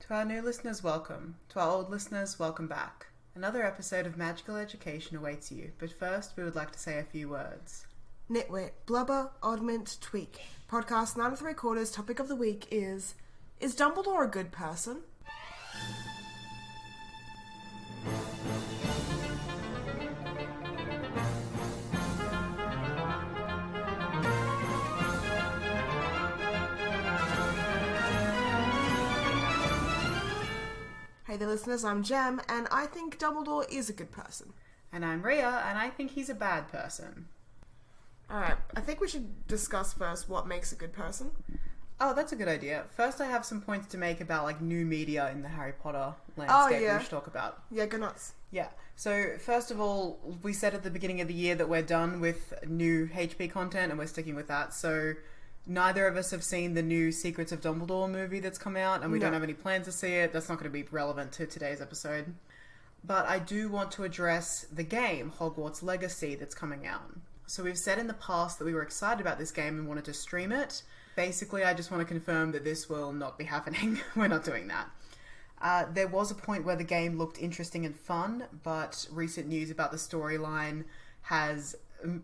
To our new listeners, welcome. To our old listeners, welcome back. Another episode of Magical Education awaits you, but first we would like to say a few words. Nitwit, blubber, oddment, tweak. Podcast 9 3/4 topic of the week is Dumbledore a good person? Hey there listeners, I'm Jem, and I think Dumbledore is a good person. And I'm Reeah, and I think he's a bad person. Alright, I think we should discuss first what makes a good person. Oh, that's a good idea. First, I have some points to make about, new media in the Harry Potter landscape we should talk about. Yeah, go nuts. Yeah. So, first of all, we said at the beginning of the year that we're done with new HP content, and we're sticking with that. So, neither of us have seen the new Secrets of Dumbledore movie that's come out, and we don't have any plans to see it. That's not going to be relevant to today's episode. But I do want to address the game, Hogwarts Legacy, that's coming out. So we've said in the past that we were excited about this game and wanted to stream it. Basically, I just want to confirm that this will not be happening. We're not doing that. There was a point where the game looked interesting and fun, but recent news about the storyline has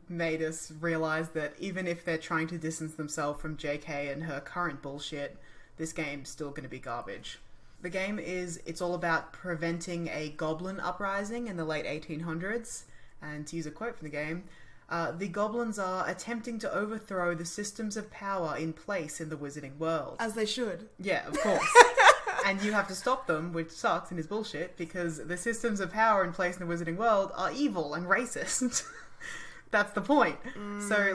made us realize that even if they're trying to distance themselves from JK and her current bullshit, this game's still going to be garbage. The game it's all about preventing a goblin uprising in the late 1800s, and to use a quote from the game, the goblins are attempting to overthrow the systems of power in place in the wizarding world. As they should. Yeah, of course. And you have to stop them, which sucks and is bullshit, because the systems of power in place in the wizarding world are evil and racist. That's the point. So,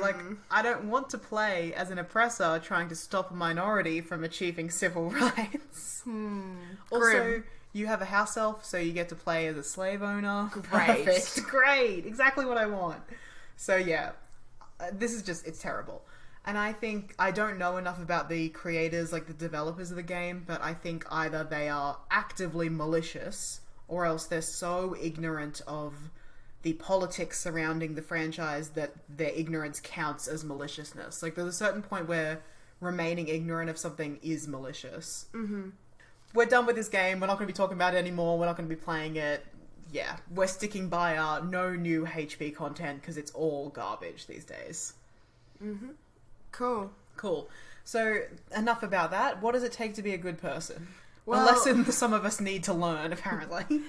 I don't want to play as an oppressor trying to stop a minority from achieving civil rights. Also, Grim. you have a house elf, so you get to play as a slave owner. Great. Perfect. Great. Exactly what I want. So, yeah. This is just, it's terrible. And I think, I don't know enough about the creators, the developers of the game, but I think either they are actively malicious, or else they're so ignorant of the politics surrounding the franchise that their ignorance counts as maliciousness. There's a certain point where remaining ignorant of something is malicious. Mm-hmm. We're done with this game. We're not going to be talking about it anymore. We're not going to be playing it. Yeah, we're sticking by our no new HP content because it's all garbage these days. Mm-hmm. Cool. So, enough about that. What does it take to be a good person? Well, a lesson some of us need to learn, apparently.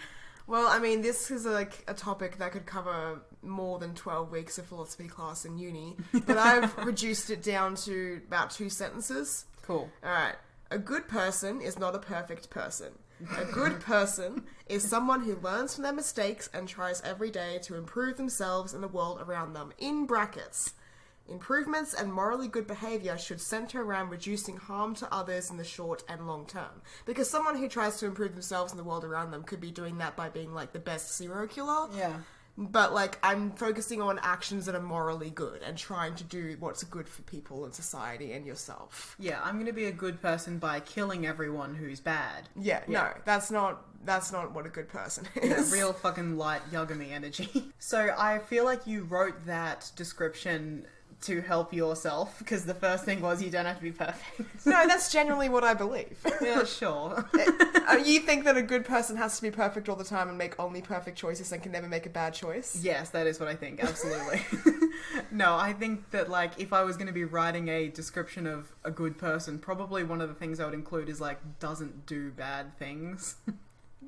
Well, I mean, this is a topic that could cover more than 12 weeks of philosophy class in uni, but I've reduced it down to about 2 sentences. Cool. Alright. A good person is not a perfect person. A good person is someone who learns from their mistakes and tries every day to improve themselves and the world around them. In brackets. Improvements and morally good behaviour should centre around reducing harm to others in the short and long term. Because someone who tries to improve themselves and the world around them could be doing that by being, the best serial killer. Yeah. But, I'm focusing on actions that are morally good and trying to do what's good for people and society and yourself. Yeah, I'm going to be a good person by killing everyone who's bad. Yeah, no, that's not what a good person is. Yeah, real fucking light Yagami energy. So I feel like you wrote that description to help yourself, because the first thing was you don't have to be perfect. No, that's generally what I believe. Yeah, sure. You think that a good person has to be perfect all the time and make only perfect choices and can never make a bad choice? Yes, that is what I think, absolutely. No, I think that, if I was going to be writing a description of a good person, probably one of the things I would include is, doesn't do bad things.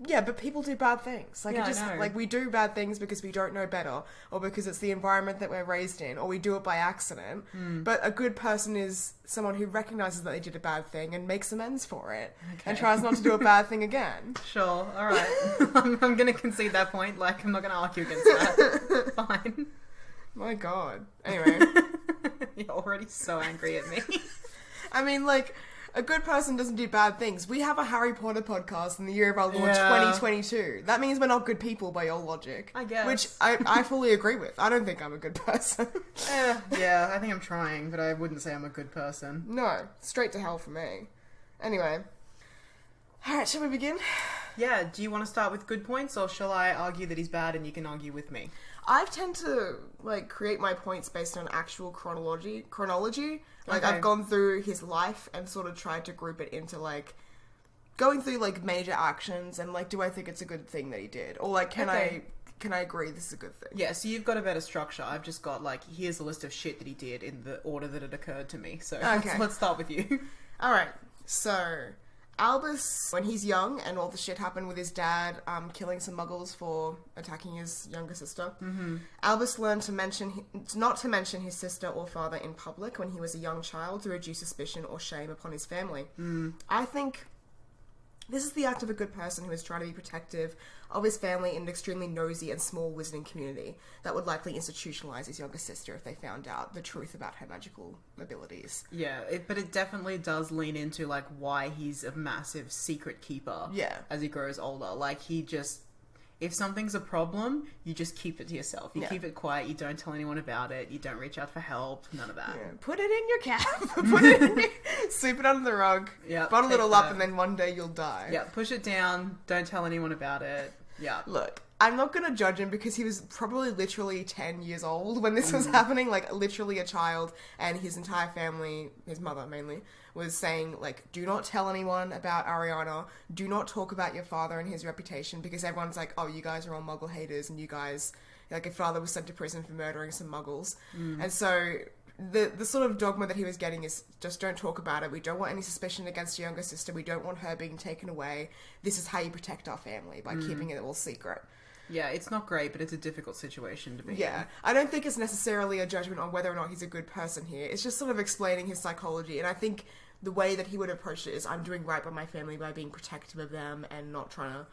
Yeah, but people do bad things. I know. We do bad things because we don't know better, or because it's the environment that we're raised in, or we do it by accident. But a good person is someone who recognises that they did a bad thing and makes amends for it, and tries not to do a bad thing again. Sure, alright. I'm going to concede that point. I'm not going to argue against that. Fine. My god. Anyway. You're already so angry at me. I mean, a good person doesn't do bad things. We have a Harry Potter podcast in the year of our Lord 2022. That means we're not good people by your logic. I guess. Which I fully agree with. I don't think I'm a good person. Yeah, I think I'm trying, but I wouldn't say I'm a good person. No, straight to hell for me. Anyway. Alright, shall we begin? Yeah, do you want to start with good points, or shall I argue that he's bad and you can argue with me? I tend to, create my points based on actual chronology. Okay. I've gone through his life and sort of tried to group it into, going through, like, major actions and, like, do I think it's a good thing that he did? Or, like, can I agree this is a good thing? Yeah, so you've got a better structure. I've just got, like, here's a list of shit that he did in the order that it occurred to me. So let's start with you. Alright, so Albus, when he's young and all the shit happened with his dad killing some muggles for attacking his younger sister, Albus learned not to mention his sister or father in public when he was a young child to reduce suspicion or shame upon his family. I think this is the act of a good person who is trying to be protective of his family in an extremely nosy and small wizarding community that would likely institutionalize his younger sister if they found out the truth about her magical abilities. Yeah, but it definitely does lean into, like, why he's a massive secret keeper as he grows older. Like, if something's a problem, you just keep it to yourself. You keep it quiet, you don't tell anyone about it, you don't reach out for help, none of that. Yeah. Put it in your cap, sweep it under the rug, bottle it all up, and then one day you'll die. Yeah, push it down, don't tell anyone about it. Yeah. Look, I'm not going to judge him because he was probably literally 10 years old when this was happening, like, literally a child, and his entire family, his mother mainly, was saying, like, do not tell anyone about Ariana, do not talk about your father and his reputation, because everyone's like, oh, you guys are all muggle haters, and you guys, like, your father was sent to prison for murdering some muggles. And so the sort of dogma that he was getting is just don't talk about it. We don't want any suspicion against your younger sister. We don't want her being taken away. This is how you protect our family, by keeping it all secret. Yeah, it's not great, but it's a difficult situation to be in. I don't think it's necessarily a judgment on whether or not he's a good person here. It's just sort of explaining his psychology, and I think the way that he would approach it is, I'm doing right by my family by being protective of them and not trying to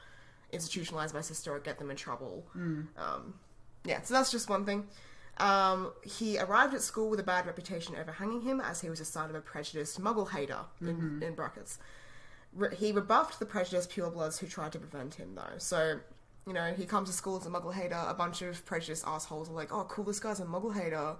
institutionalize my sister or get them in trouble. So that's just one thing. He arrived at school with a bad reputation overhanging him, as he was a son of a prejudiced muggle hater, in brackets. He rebuffed the prejudiced purebloods who tried to prevent him, though. So, you know, he comes to school as a muggle hater, a bunch of prejudiced assholes are like, oh, cool, this guy's a muggle hater.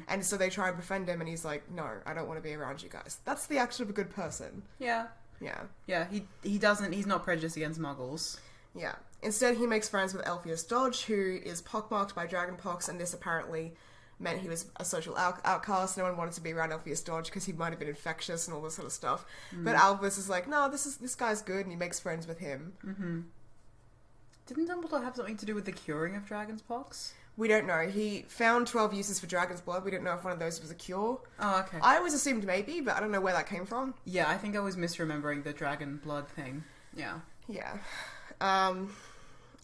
And so they try and befriend him, and he's like, no, I don't want to be around you guys. That's the action of a good person. Yeah, he's not prejudiced against muggles. Yeah. Instead, he makes friends with Elphius Dodge, who is pockmarked by dragonpox, and this apparently meant he was a social outcast. No one wanted to be around Elphius Dodge because he might have been infectious and all this sort of stuff. But Albus is like, no, this guy's good, and he makes friends with him. Didn't Dumbledore have something to do with the curing of dragon's pox? We don't know. He found 12 uses for dragon's blood. We don't know if one of those was a cure. Oh, okay. I always assumed maybe, but I don't know where that came from. Yeah, I think I was misremembering the dragon blood thing. Yeah. Yeah.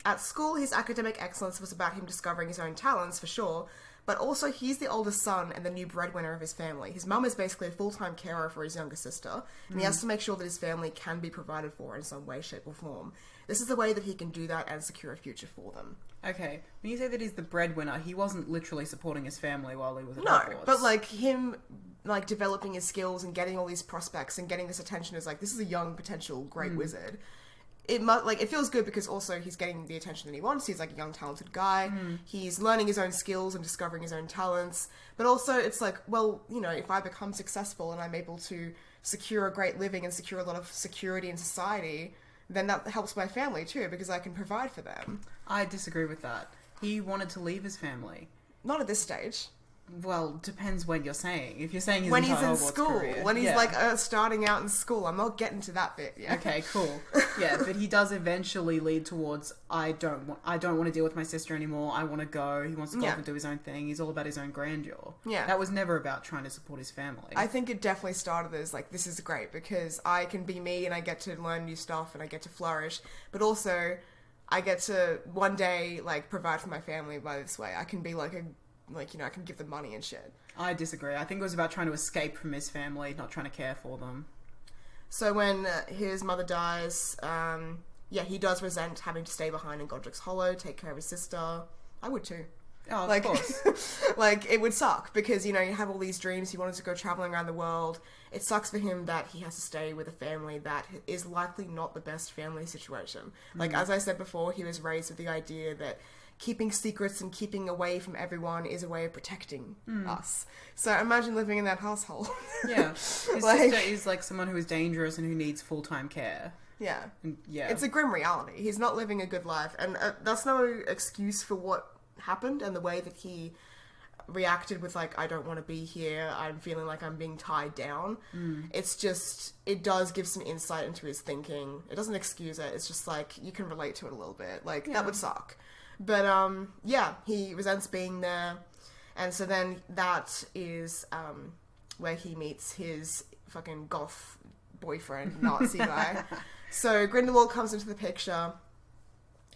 At school, his academic excellence was about him discovering his own talents, for sure, but also he's the oldest son and the new breadwinner of his family. His mum is basically a full-time carer for his younger sister, and he has to make sure that his family can be provided for in some way, shape, or form. This is the way that he can do that and secure a future for them. Okay, when you say that he's the breadwinner, he wasn't literally supporting his family while he was at Hogwarts. No, but, like, him, like, developing his skills and getting all these prospects and getting this attention is like, this is a young, potential, great wizard. It feels good because also he's getting the attention that he wants. He's like a young, talented guy. He's learning his own skills and discovering his own talents. But also it's like, well, you know, if I become successful and I'm able to secure a great living and secure a lot of security in society, then that helps my family too, because I can provide for them. I disagree with that. He wanted to leave his family. Not at this stage. Well, depends when you're saying. If you're saying his when entire he's in Hogwarts school, career, when he's like starting out in school, I'm not getting to that bit yet. Okay, cool. Yeah, but he does eventually lead towards I don't want to deal with my sister anymore. I want to go. He wants to go off and do his own thing. He's all about his own grandeur. Yeah, that was never about trying to support his family. I think it definitely started as like, this is great because I can be me and I get to learn new stuff and I get to flourish, but also I get to one day like provide for my family by this way. I can be like I can give them money and shit. I disagree. I think it was about trying to escape from his family, not trying to care for them. So when his mother dies, he does resent having to stay behind in Godric's Hollow, take care of his sister. I would too. Oh, of course. Like, it would suck because, you know, you have all these dreams. He wanted to go traveling around the world. It sucks for him that he has to stay with a family that is likely not the best family situation. Like, as I said before, he was raised with the idea that keeping secrets and keeping away from everyone is a way of protecting us. So imagine living in that household. Yeah. His sister is like someone who is dangerous and who needs full-time care. Yeah. And, yeah. It's a grim reality. He's not living a good life. And that's no excuse for what happened and the way that he reacted with, like, I don't want to be here, I'm feeling like I'm being tied down. It's just, it does give some insight into his thinking. It doesn't excuse it, it's just, like, you can relate to it a little bit. Like, that would suck. But, yeah, he resents being there. And so then that is where he meets his fucking goth boyfriend, Nazi guy. So Grindelwald comes into the picture.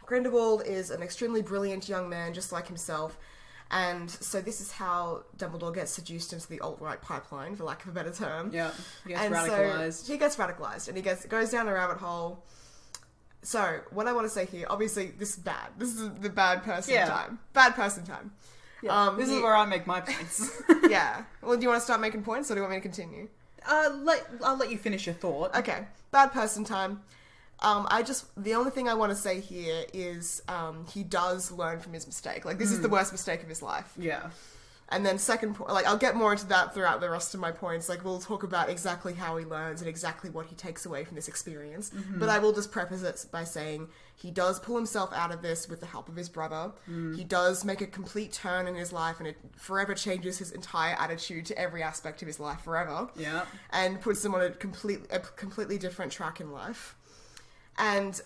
Grindelwald is an extremely brilliant young man, just like himself. And so this is how Dumbledore gets seduced into the alt-right pipeline, for lack of a better term. Yeah, he gets radicalized. So he gets radicalized, and he goes down a rabbit hole. So, what I want to say here, obviously, this is bad. This is the bad person time. Bad person time. Yeah. This is where I make my points. Yeah. Well, do you want to start making points, or do you want me to continue? I'll let you finish your thought. Okay. Bad person time. The only thing I want to say here is, he does learn from his mistake. Like, this is the worst mistake of his life. Yeah. And then second point, like, I'll get more into that throughout the rest of my points. Like, we'll talk about exactly how he learns and exactly what he takes away from this experience. But I will just preface it by saying he does pull himself out of this with the help of his brother. He does make a complete turn in his life, and it forever changes his entire attitude to every aspect of his life forever. Yeah. And puts him on a completely different track in life. And,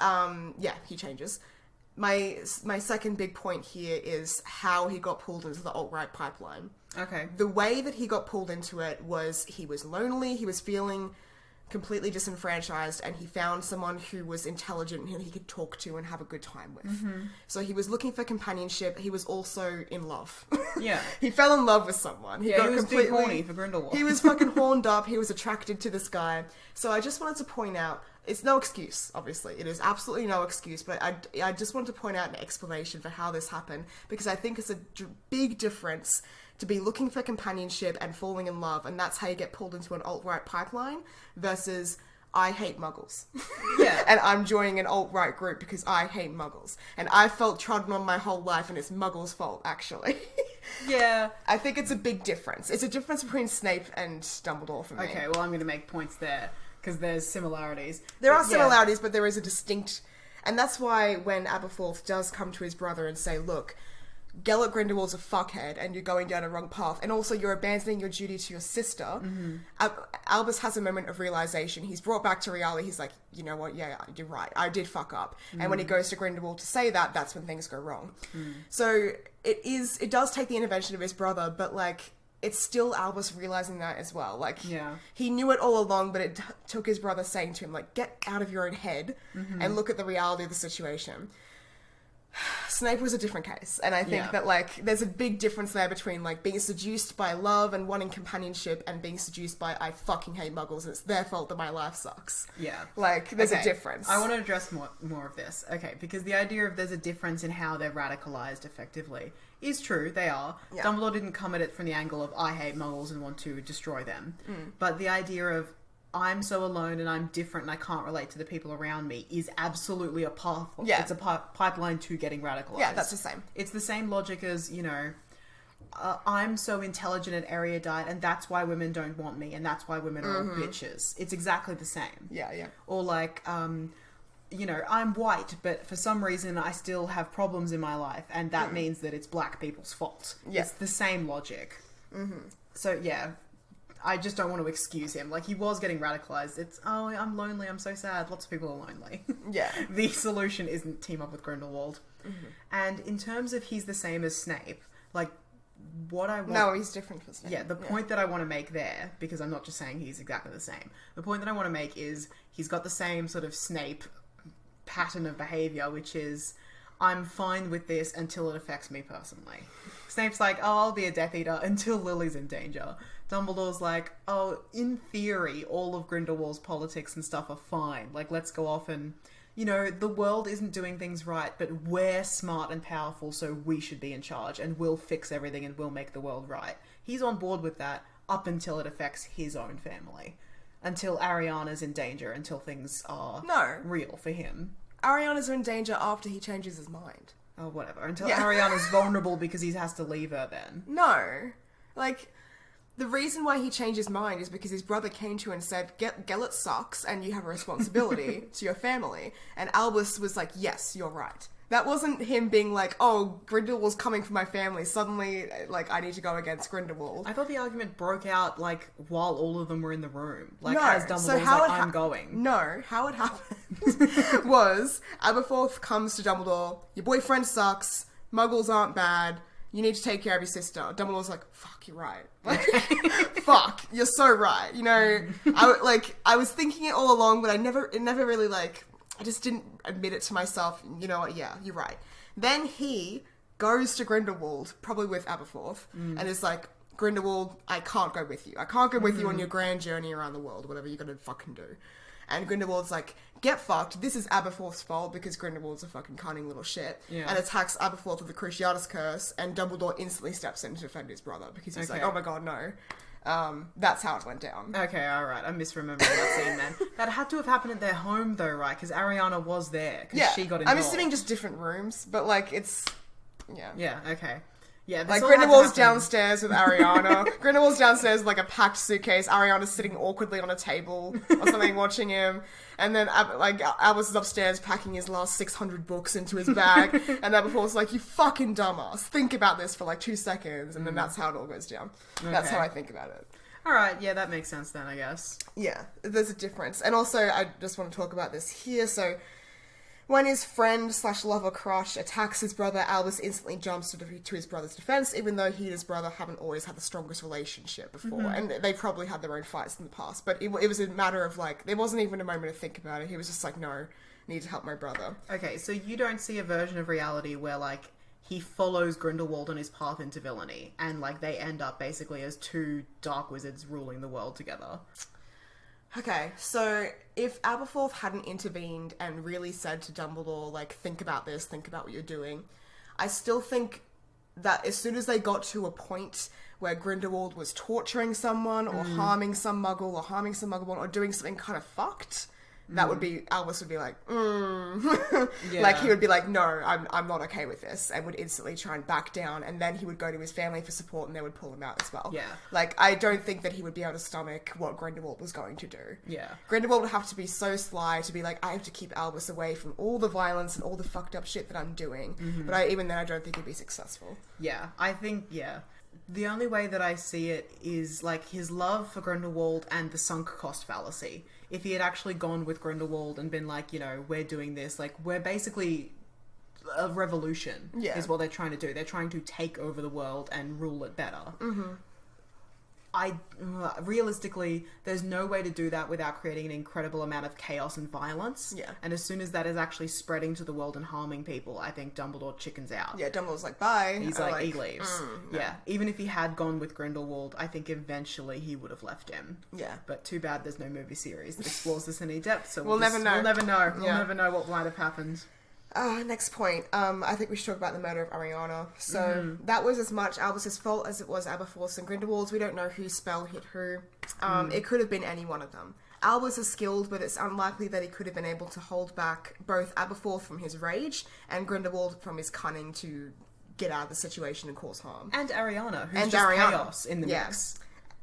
he changes. My second big point here is how he got pulled into the alt-right pipeline. Okay. The way that he got pulled into it was he was lonely, he was feeling completely disenfranchised, and he found someone who was intelligent and who he could talk to and have a good time with. So he was looking for companionship. He was also in love. Yeah. He fell in love with someone. He was big horny for Grindelwald. He was fucking horned up. He was attracted to this guy. So I just wanted to point out, it's no excuse, obviously. It is absolutely no excuse, but I just wanted to point out an explanation for how this happened, because I think it's a big difference to be looking for companionship and falling in love, and that's how you get pulled into an alt-right pipeline, versus I hate muggles. Yeah. And I'm joining an alt-right group because I hate muggles. And I felt trodden on my whole life, and it's muggles' fault, actually. Yeah. I think it's a big difference. It's a difference between Snape and Dumbledore for me. Okay, well, I'm going to make points there, because there's similarities. There are similarities, but there is a distinct... And that's why when Aberforth does come to his brother and say, look, Gellert Grindelwald's a fuckhead and you're going down a wrong path, and also you're abandoning your duty to your sister, Albus has a moment of realization. He's brought back to reality. He's like, you know what, yeah, you're right, I did fuck up. And when he goes to Grindelwald to say that, that's when things go wrong. So it does take the intervention of his brother, but, like, it's still Albus realizing that as well. Like, he knew it all along, but it took his brother saying to him, like, get out of your own head and look at the reality of the situation. Snape was a different case, and I think that, like, there's a big difference there between, like, being seduced by love and wanting companionship and being seduced by, I fucking hate muggles and it's their fault that my life sucks. Yeah. Like, there's a difference. I want to address more of this. Okay, because the idea of there's a difference in how they're radicalized effectively is true, they are. Yeah. Dumbledore didn't come at it from the angle of I hate muggles and want to destroy them. But the idea of I'm so alone and I'm different and I can't relate to the people around me is absolutely a path. Yeah. It's a pipeline to getting radicalized. Yeah, that's the same. It's the same logic as, you know, I'm so intelligent and erudite and that's why women don't want me and that's why women are all bitches. It's exactly the same. Yeah, yeah. Or like, you know, I'm white, but for some reason I still have problems in my life and that means that it's black people's fault. Yeah. It's the same logic. So, yeah. I just don't want to excuse him. Like, he was getting radicalized. It's, oh, I'm lonely, I'm so sad. Lots of people are lonely. Yeah. The solution isn't team up with Grindelwald. And in terms of he's the same as Snape, like, what I want... No, he's different from Snape. Yeah, the point that I want to make there, because I'm not just saying he's exactly the same, the point that I want to make is he's got the same sort of Snape pattern of behaviour, which is, I'm fine with this until it affects me personally. Snape's like, oh, I'll be a Death Eater until Lily's in danger. Dumbledore's like, oh, in theory, all of Grindelwald's politics and stuff are fine. Like, let's go off and, you know, the world isn't doing things right, but we're smart and powerful, so we should be in charge, and we'll fix everything and we'll make the world right. He's on board with that up until it affects his own family. Until Ariana's in danger, until things are real for him. Ariana's in danger after he changes his mind. Oh, whatever. Until Ariana's vulnerable because he has to leave her then. No. Like... The reason why he changed his mind is because his brother came to him and said, Gellert sucks and you have a responsibility to your family. And Albus was like, yes, you're right. That wasn't him being like, oh, Grindelwald's coming for my family. Suddenly, like, I need to go against Grindelwald. I thought the argument broke out, like, while all of them were in the room. Like, No, as Dumbledore so was how like, it I'm going. No, how it happened was Aberforth comes to Dumbledore, your boyfriend sucks, muggles aren't bad, you need to take care of your sister. Dumbledore's like, fuck, you're right. Like, fuck, you're so right. You know, I was thinking it all along, but it never really, like, I just didn't admit it to myself. You know what? Yeah, you're right. Then he goes to Grindelwald, probably with Aberforth, and is like, Grindelwald, I can't go with you. I can't go with you on your grand journey around the world, whatever you're gonna fucking do. And Grindelwald's like, get fucked. This is Aberforth's fault because Grindelwald's a fucking cunning little shit. Yeah. And attacks Aberforth with the Cruciatus Curse, and Dumbledore instantly steps in to defend his brother because he's like, oh my god, no. That's how it went down. Okay, alright. I'm misremembering that scene then. That had to have happened at their home though, right? Because Ariana was there. Because she got involved. I'm assuming just different rooms, but like, it's... Yeah. Yeah, okay. Yeah, like Grindelwald's downstairs with Ariana. Grindelwald's downstairs with like a packed suitcase. Ariana's sitting awkwardly on a table or something watching him. And then Albus is upstairs packing his last 600 books into his bag. And Aberforth's like, you fucking dumbass. Think about this for like 2 seconds. And then that's how it all goes down. Okay. That's how I think about it. Alright, yeah, that makes sense then, I guess. Yeah, there's a difference. And also, I just want to talk about this here. So, when his friend/lover crush attacks his brother, Albus instantly jumps to his brother's defense, even though he and his brother haven't always had the strongest relationship before. And they probably had their own fights in the past. But it was a matter of, like, there wasn't even a moment to think about it. He was just like, no, I need to help my brother. Okay, so you don't see a version of reality where, like, he follows Grindelwald on his path into villainy, and, like, they end up basically as two dark wizards ruling the world together. Okay, so if Aberforth hadn't intervened and really said to Dumbledore, like, think about this, think about what you're doing, I still think that as soon as they got to a point where Grindelwald was torturing someone or harming some muggle or harming some muggle or doing something kind of fucked, that would be, Albus would be like, Yeah. Like, he would be like, no, I'm not okay with this, and would instantly try and back down, and then he would go to his family for support, and they would pull him out as well. Yeah. Like, I don't think that he would be able to stomach what Grindelwald was going to do. Yeah. Grindelwald would have to be so sly to be like, I have to keep Albus away from all the violence and all the fucked up shit that I'm doing. But even then, I don't think he'd be successful. Yeah, I think, yeah. The only way that I see it is, like, his love for Grindelwald and the sunk cost fallacy. If he had actually gone with Grindelwald and been like, you know, we're doing this, like, we're basically a revolution, is what they're trying to do. They're trying to take over the world and rule it better. Realistically, there's no way to do that without creating an incredible amount of chaos and violence. Yeah. And as soon as that is actually spreading to the world and harming people, I think Dumbledore chickens out. Yeah, Dumbledore's like, bye. He's like, he leaves. No. Yeah. Even if he had gone with Grindelwald, I think eventually he would have left him. Yeah. But too bad there's no movie series that explores this in any depth, so We'll never know. We'll never know. We'll Yeah. never know what might have happened. Next point. I think we should talk about the murder of Ariana. So, that was as much Albus's fault as it was Aberforth's and Grindelwald's. We don't know whose spell hit who. It could have been any one of them. Albus is skilled, but it's unlikely that he could have been able to hold back both Aberforth from his rage and Grindelwald from his cunning to get out of the situation and cause harm. And Ariana, who's just chaos in the mix.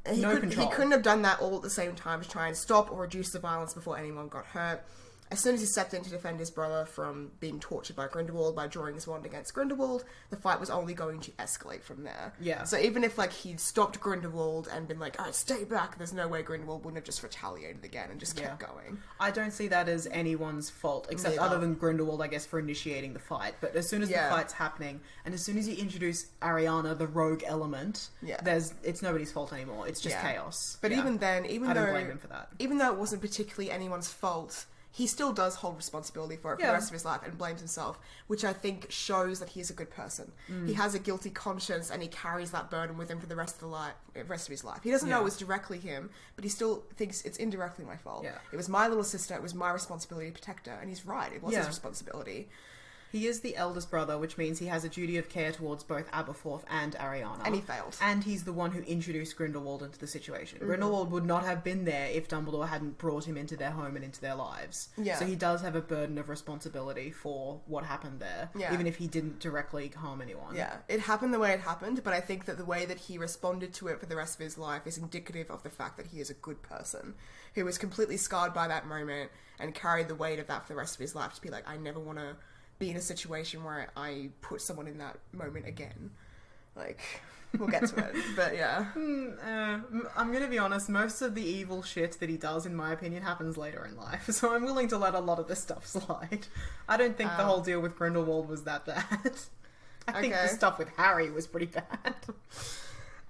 He Control. He couldn't have done that all at the same time to try and stop or reduce the violence before anyone got hurt. As soon as he stepped in to defend his brother from being tortured by Grindelwald by drawing his wand against Grindelwald, the fight was only going to escalate from there. Yeah. So even if, like, he'd stopped Grindelwald and been like, oh, stay back, there's no way Grindelwald wouldn't have just retaliated again and just kept going. I don't see that as anyone's fault, except other than Grindelwald, I guess, for initiating the fight. But as soon as the fight's happening, and as soon as you introduce Ariana, the rogue element, it's nobody's fault anymore. It's just chaos. But even then, I don't blame him for that. Even though it wasn't particularly anyone's fault, he still does hold responsibility for it for the rest of his life and blames himself, which I think shows that he is a good person. He has a guilty conscience and he carries that burden with him for the rest of his life. He doesn't know it's directly him, but he still thinks it's indirectly my fault. Yeah. It was my little sister, it was my responsibility to protect her, and he's right, it was his responsibility. He is the eldest brother, which means he has a duty of care towards both Aberforth and Ariana. And he failed. And he's the one who introduced Grindelwald into the situation. Grindelwald would not have been there if Dumbledore hadn't brought him into their home and into their lives. Yeah. So he does have a burden of responsibility for what happened there, even if he didn't directly harm anyone. Yeah, it happened the way it happened, but I think that the way that he responded to it for the rest of his life is indicative of the fact that he is a good person, who was completely scarred by that moment and carried the weight of that for the rest of his life to be like, I never want to be in a situation where I put someone in that moment again. Like, we'll get to it, but yeah. I'm gonna be honest, most of the evil shit that he does, in my opinion, happens later in life, so I'm willing to let a lot of this stuff slide. I don't think the whole deal with Grindelwald was that bad. I think the stuff with Harry was pretty bad.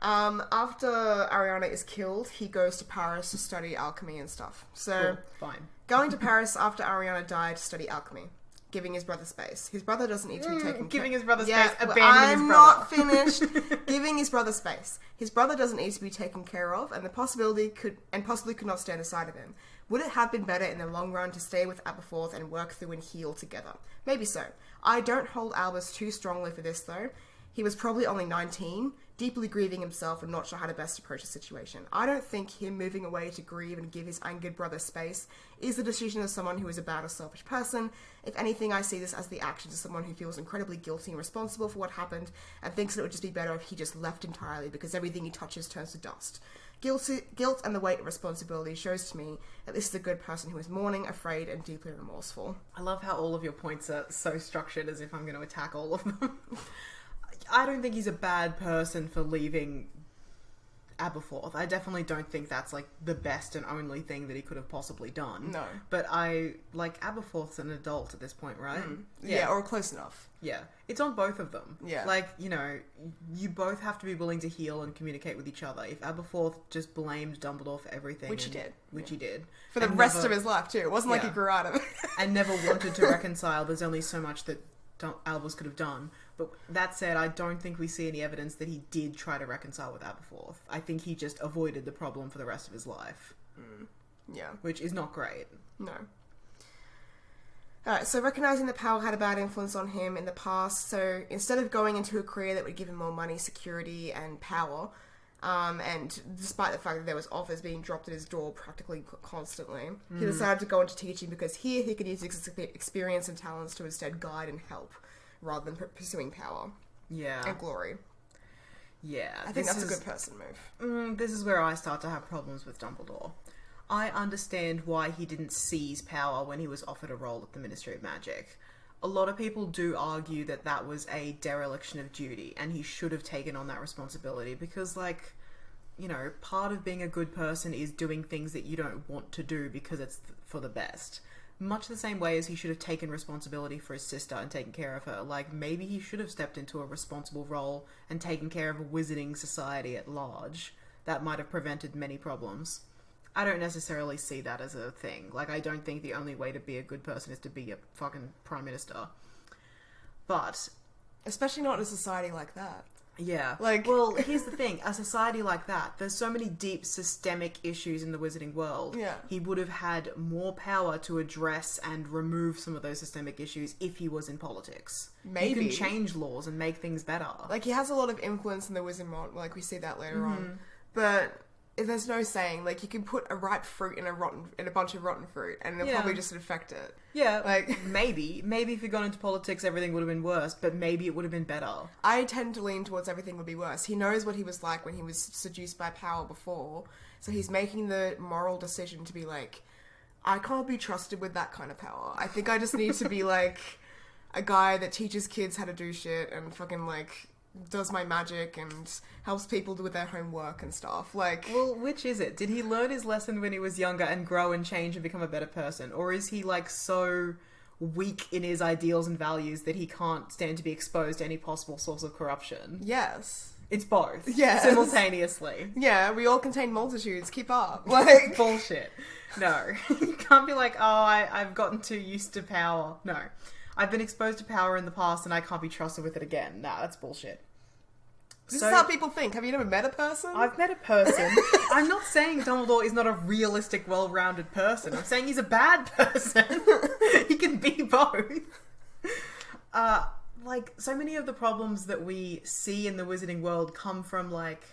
After Ariana is killed, he goes to Paris to study alchemy and stuff. So, cool. Fine. Going to Paris after Ariana died to study alchemy, giving his brother space. His brother doesn't need to be taken Giving his brother space, abandoning I'm his brother. not finished. Giving his brother space. His brother doesn't need to be taken care of, and possibly could not stand aside of him. Would it have been better in the long run to stay with Aberforth and work through and heal together? Maybe so. I don't hold Albus too strongly for this, though. He was probably only 19, deeply grieving himself and not sure how to best approach the situation. I don't think him moving away to grieve and give his angered brother space is the decision of someone who is a bad or selfish person. If anything, I see this as the actions of someone who feels incredibly guilty and responsible for what happened and thinks that it would just be better if he just left entirely because everything he touches turns to dust. Guilt and the weight of responsibility shows to me that this is a good person who is mourning, afraid, and deeply remorseful. I love how all of your points are so structured as if I'm going to attack all of them. I don't think he's a bad person for leaving Aberforth. I definitely don't think that's, like, the best and only thing that he could have possibly done. No. But Aberforth's an adult at this point, right? Yeah, or close enough. Yeah. It's on both of them. Yeah. Like, you know, you both have to be willing to heal and communicate with each other. If Aberforth just blamed Dumbledore for everything... Which he did. For the rest of his life, too. It wasn't like he grew out of it. And never wanted to reconcile. There's only so much that Albus could have done. But that said, I don't think we see any evidence that he did try to reconcile with Aberforth. I think he just avoided the problem for the rest of his life. Yeah. Which is not great. No. Alright, so recognising that Powell had a bad influence on him in the past, so instead of going into a career that would give him more money, security, and power, and despite the fact that there was offers being dropped at his door practically constantly, he decided to go into teaching because here he could use his experience and talents to instead guide and help, rather than pursuing power. Yeah. And glory. Yeah. I think that's a good person move. This is where I start to have problems with Dumbledore. I understand why he didn't seize power when he was offered a role at the Ministry of Magic. A lot of people do argue that that was a dereliction of duty, and he should have taken on that responsibility because, like, you know, part of being a good person is doing things that you don't want to do because it's for the best. Much the same way as he should have taken responsibility for his sister and taken care of her. Like, maybe he should have stepped into a responsible role and taken care of a wizarding society at large. That might have prevented many problems. I don't necessarily see that as a thing. Like, I don't think the only way to be a good person is to be a fucking prime minister. But... especially not in a society like that. Yeah. Like... well, here's the thing. A society like that, there's so many deep systemic issues in the wizarding world. Yeah. He would have had more power to address and remove some of those systemic issues if he was in politics. Maybe. He can change laws and make things better. Like, he has a lot of influence in the wizard world. Like, we see that later on. But... there's no saying, like, you can put a ripe fruit in a bunch of rotten fruit, and it'll probably just affect it. Yeah, like maybe if he got into politics, everything would have been worse, but maybe it would have been better. I tend to lean towards everything would be worse. He knows what he was like when he was seduced by power before, so he's making the moral decision to be like, I can't be trusted with that kind of power. I think I just need to be, like, a guy that teaches kids how to do shit and fucking, like... does my magic and helps people with their homework and stuff. Like, well, which is it? Did he learn his lesson when he was younger and grow and change and become a better person? Or is he, like, so weak in his ideals and values that he can't stand to be exposed to any possible source of corruption? yes. It's both. Yes. Simultaneously. Yeah, we all contain multitudes. Keep up. Like, bullshit. No. You can't be like, oh, I've gotten too used to power. No. I've been exposed to power in the past and I can't be trusted with it again. Nah, that's bullshit. This is how people think. Have you never met a person? I've met a person. I'm not saying Dumbledore is not a realistic, well-rounded person. I'm saying he's a bad person. He can be both. Like, so many of the problems that we see in the wizarding world come from, like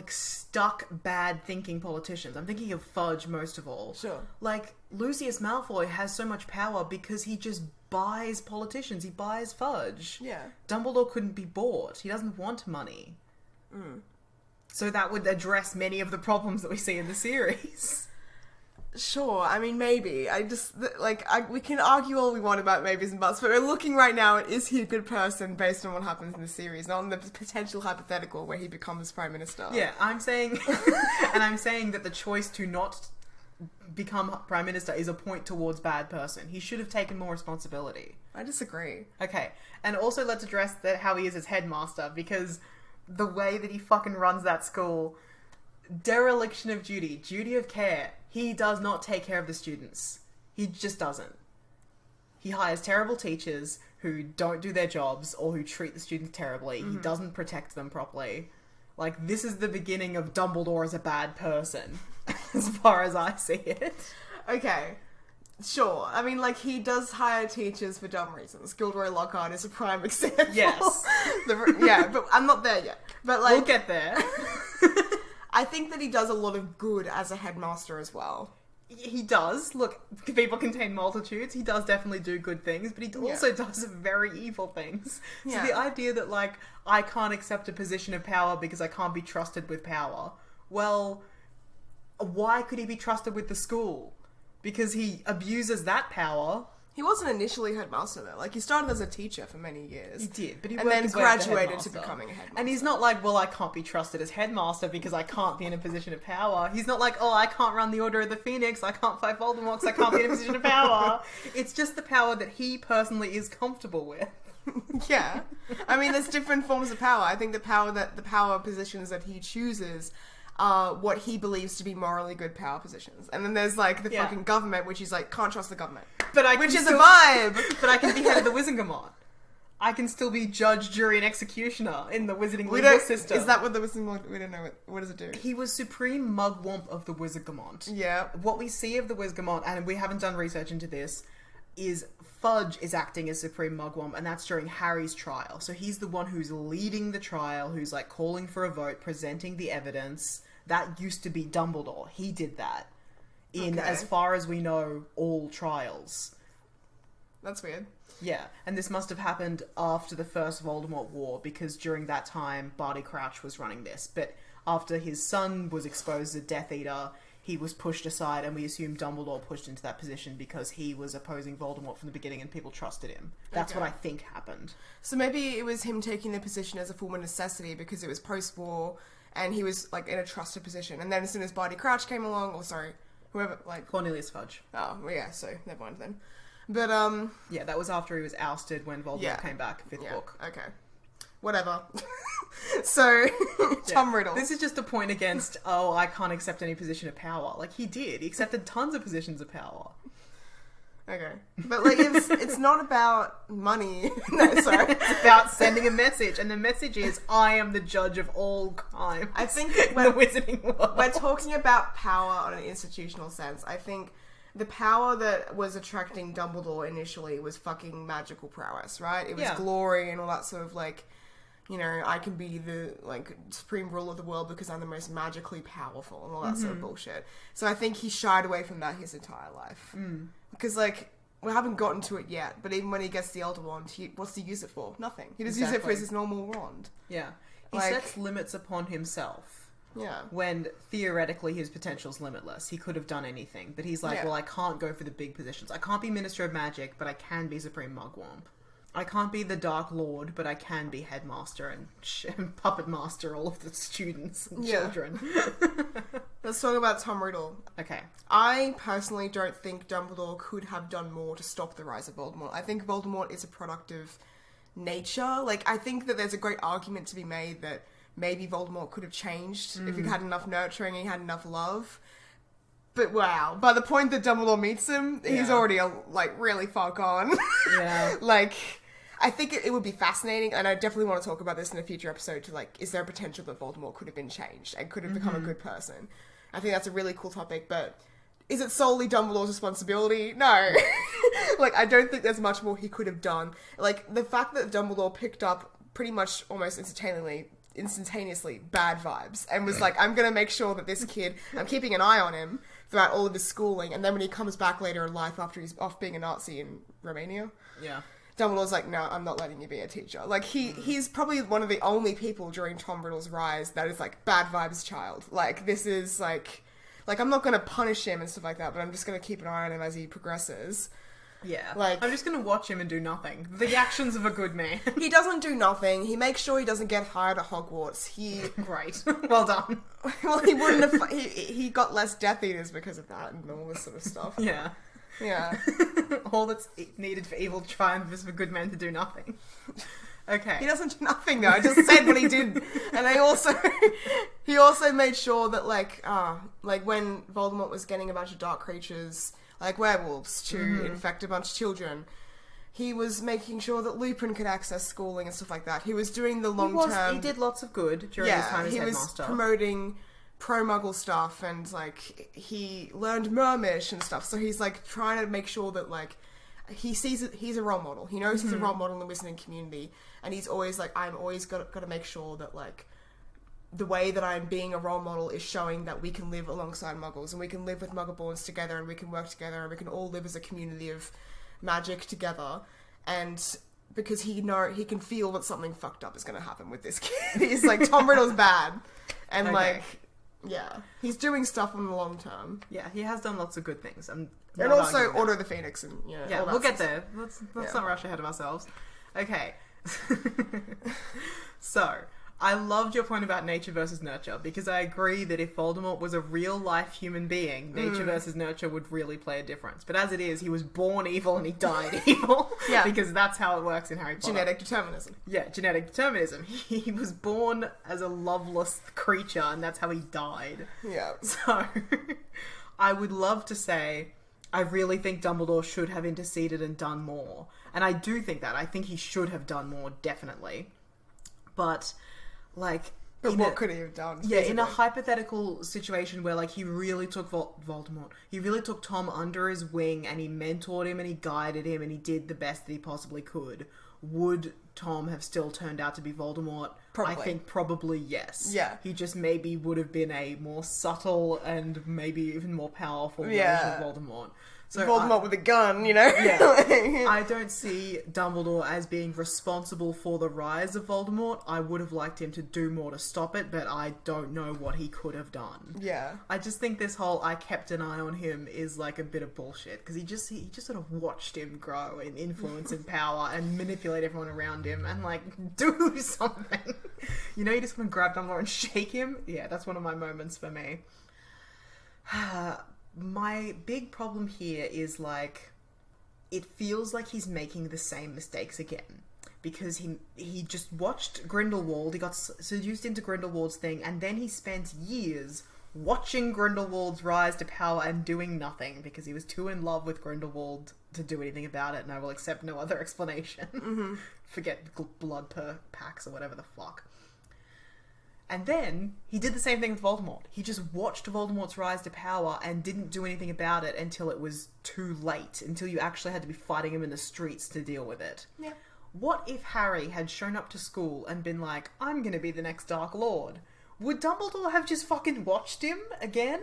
stuck bad thinking politicians. I'm thinking of Fudge most of all. Sure. Like, Lucius Malfoy has so much power because he just buys politicians. He buys Fudge. Yeah. Dumbledore couldn't be bought. He doesn't want money. So that would address many of the problems that we see in the series. Sure, I mean, maybe. We can argue all we want about maybes and buts, but we're looking right now at is he a good person based on what happens in the series, not on the potential hypothetical where he becomes Prime Minister. Yeah, I'm saying, and I'm saying that the choice to not become Prime Minister is a point towards bad person. He should have taken more responsibility. I disagree. Okay, and also let's address how he is as headmaster, because the way that he fucking runs that school, dereliction of duty of care. He does not take care of the students. He just doesn't. He hires terrible teachers who don't do their jobs or who treat the students terribly. He doesn't protect them properly. Like, this is the beginning of Dumbledore as a bad person, as far as I see it. Okay. Sure. I mean, like, he does hire teachers for dumb reasons. Gilderoy Lockhart is a prime example. Yes. Yeah, but I'm not there yet. But, like... We'll get there. I think that he does a lot of good as a headmaster as well. He does. Look, people contain multitudes. He does definitely do good things, but he also does very evil things. So the idea that, like, I can't accept a position of power because I can't be trusted with power. Well, why could he be trusted with the school? Because he abuses that power. He wasn't initially headmaster though. Like, he started as a teacher for many years. He did, but he and worked then his way up to graduated to headmaster. becoming a headmaster. And he's not like, well, I can't be trusted as headmaster because I can't be in a position of power. He's not like, oh, I can't run the Order of the Phoenix, I can't fight Voldemort because I can't be in a position of power. It's just the power that he personally is comfortable with. Yeah. I mean, there's different forms of power. I think the power positions that he chooses are what he believes to be morally good power positions. And then there's, like, the fucking government, which he's like, can't trust the government. Which is a vibe! But I can be head of the Wizengamot. I can still be judge, jury, and executioner in the wizarding legal system. Is that what the Wizengamot... We don't know. What does it do? He was supreme mugwump of the Wizengamot. Yeah. What we see of the Wizengamot, and we haven't done research into this, is Fudge is acting as supreme mugwump, and that's during Harry's trial. So he's the one who's leading the trial, who's, like, calling for a vote, presenting the evidence. That used to be Dumbledore. He did that in, as far as we know, all trials. That's weird. Yeah, and this must have happened after the first Voldemort War, because during that time, Barty Crouch was running this. But after his son was exposed as a Death Eater, he was pushed aside, and we assume Dumbledore pushed into that position because he was opposing Voldemort from the beginning and people trusted him. That's what I think happened. So maybe it was him taking the position as a form of necessity because it was post-war, and he was, like, in a trusted position. And then as soon as Barty Crouch came along, whoever, like... Cornelius Fudge. Oh, well, yeah, so never mind then. But, yeah, that was after he was ousted when Voldemort came back, fifth book. Okay. Whatever. So, Tom Riddle. This is just a point against, oh, I can't accept any position of power. Like, he did. He accepted tons of positions of power. Okay. But, like, it's not about money. No, sorry. It's about sending a message, and the message is, I am the judge of all crime. I think the wizarding world. We're talking about power on an institutional sense. I think the power that was attracting Dumbledore initially was fucking magical prowess, right? It was glory and all that sort of, like, you know, I can be the, like, supreme ruler of the world because I'm the most magically powerful and all that sort of bullshit. So I think he shied away from that his entire life. Because, like, we haven't gotten to it yet, but even when he gets the Elder Wand, what's he use it for? Nothing. He just uses it for his normal wand. Yeah. He sets limits upon himself. Yeah. When, theoretically, his potential's limitless. He could have done anything. But he's like, well, I can't go for the big positions. I can't be Minister of Magic, but I can be Supreme Mugwump. I can't be the Dark Lord, but I can be Headmaster and Puppet Master all of the students and children. Let's talk about Tom Riddle. Okay. I personally don't think Dumbledore could have done more to stop the rise of Voldemort. I think Voldemort is a product of nature. Like, I think that there's a great argument to be made that maybe Voldemort could have changed if he had enough nurturing and he had enough love. But wow, by the point that Dumbledore meets him, he's already, like, really far gone. Yeah. Like, I think it would be fascinating, and I definitely want to talk about this in a future episode, to, like, is there a potential that Voldemort could have been changed and could have become a good person? I think that's a really cool topic, but is it solely Dumbledore's responsibility? No. Like, I don't think there's much more he could have done. Like, the fact that Dumbledore picked up pretty much almost instantaneously bad vibes and was like, I'm gonna make sure that this kid, I'm keeping an eye on him throughout all of his schooling, and then when he comes back later in life after he's off being a Nazi in Romania, Dumbledore's like, no, I'm not letting you be a teacher. Like, he's probably one of the only people during Tom Riddle's rise that is, like, bad vibes child. Like, this is, like, like, I'm not going to punish him and stuff like that, but I'm just going to keep an eye on him as he progresses. Yeah. Like, I'm just going to watch him and do nothing. The actions of a good man. He doesn't do nothing. He makes sure he doesn't get hired at Hogwarts. Great. Well done. Well, he wouldn't have... He got less Death Eaters because of that and all this sort of stuff. Yeah. Yeah. All that's needed for evil triumph is for good men to do nothing. Okay. He doesn't do nothing, though. I just said what he did. And he also made sure that, like when Voldemort was getting a bunch of dark creatures, like werewolves, to infect a bunch of children, he was making sure that Lupin could access schooling and stuff like that. He was doing the long-term... He did lots of good during his time as headmaster. He was promoting pro-muggle stuff, and, like, he learned Mermish and stuff, so he's, like, trying to make sure that, like, he sees it, he's a role model. He knows he's a role model in the wizarding community, and he's always, like, I'm always got to make sure that, like, the way that I'm being a role model is showing that we can live alongside muggles, and we can live with Muggleborns together, and we can work together, and we can all live as a community of magic together, and... because he can feel that something fucked up is going to happen with this kid. He's like, Tom Riddle's bad. And, like... Yeah, he's doing stuff in the long term. Yeah, he has done lots of good things. And also Order of the Phoenix and yeah, we'll get there. Let's not rush ahead of ourselves. Okay. So, I loved your point about nature versus nurture, because I agree that if Voldemort was a real life human being, nature versus nurture would really play a difference. But as it is, he was born evil and he died evil. Yeah. Because that's how it works in Harry Potter. Genetic determinism. Yeah, genetic determinism. He was born as a loveless creature and that's how he died. Yeah. So, I would love to say, I really think Dumbledore should have interceded and done more. And I do think that. I think he should have done more, definitely. But... like, but what could he have done? Yeah, in a hypothetical situation where, like, he really took Voldemort, he really took Tom under his wing and he mentored him and he guided him and he did the best that he possibly could, would Tom have still turned out to be Voldemort? Probably. I think probably yes. Yeah. He just maybe would have been a more subtle and maybe even more powerful version of Voldemort. So Voldemort with a gun, you know? Yeah. I don't see Dumbledore as being responsible for the rise of Voldemort. I would have liked him to do more to stop it, but I don't know what he could have done. Yeah. I just think this whole I kept an eye on him is like a bit of bullshit, because he just sort of watched him grow in influence and power and manipulate everyone around him and, like, do something. You know, you just want to grab Dumbledore and shake him? Yeah, that's one of my moments for me. My big problem here is, like, it feels like he's making the same mistakes again. Because he just watched Grindelwald, he got seduced into Grindelwald's thing, and then he spent years watching Grindelwald's rise to power and doing nothing, because he was too in love with Grindelwald to do anything about it, and I will accept no other explanation. Mm-hmm. Forget blood per packs or whatever the fuck. And then, he did the same thing with Voldemort. He just watched Voldemort's rise to power and didn't do anything about it until it was too late. Until you actually had to be fighting him in the streets to deal with it. Yeah. What if Harry had shown up to school and been like, I'm gonna be the next Dark Lord? Would Dumbledore have just fucking watched him again?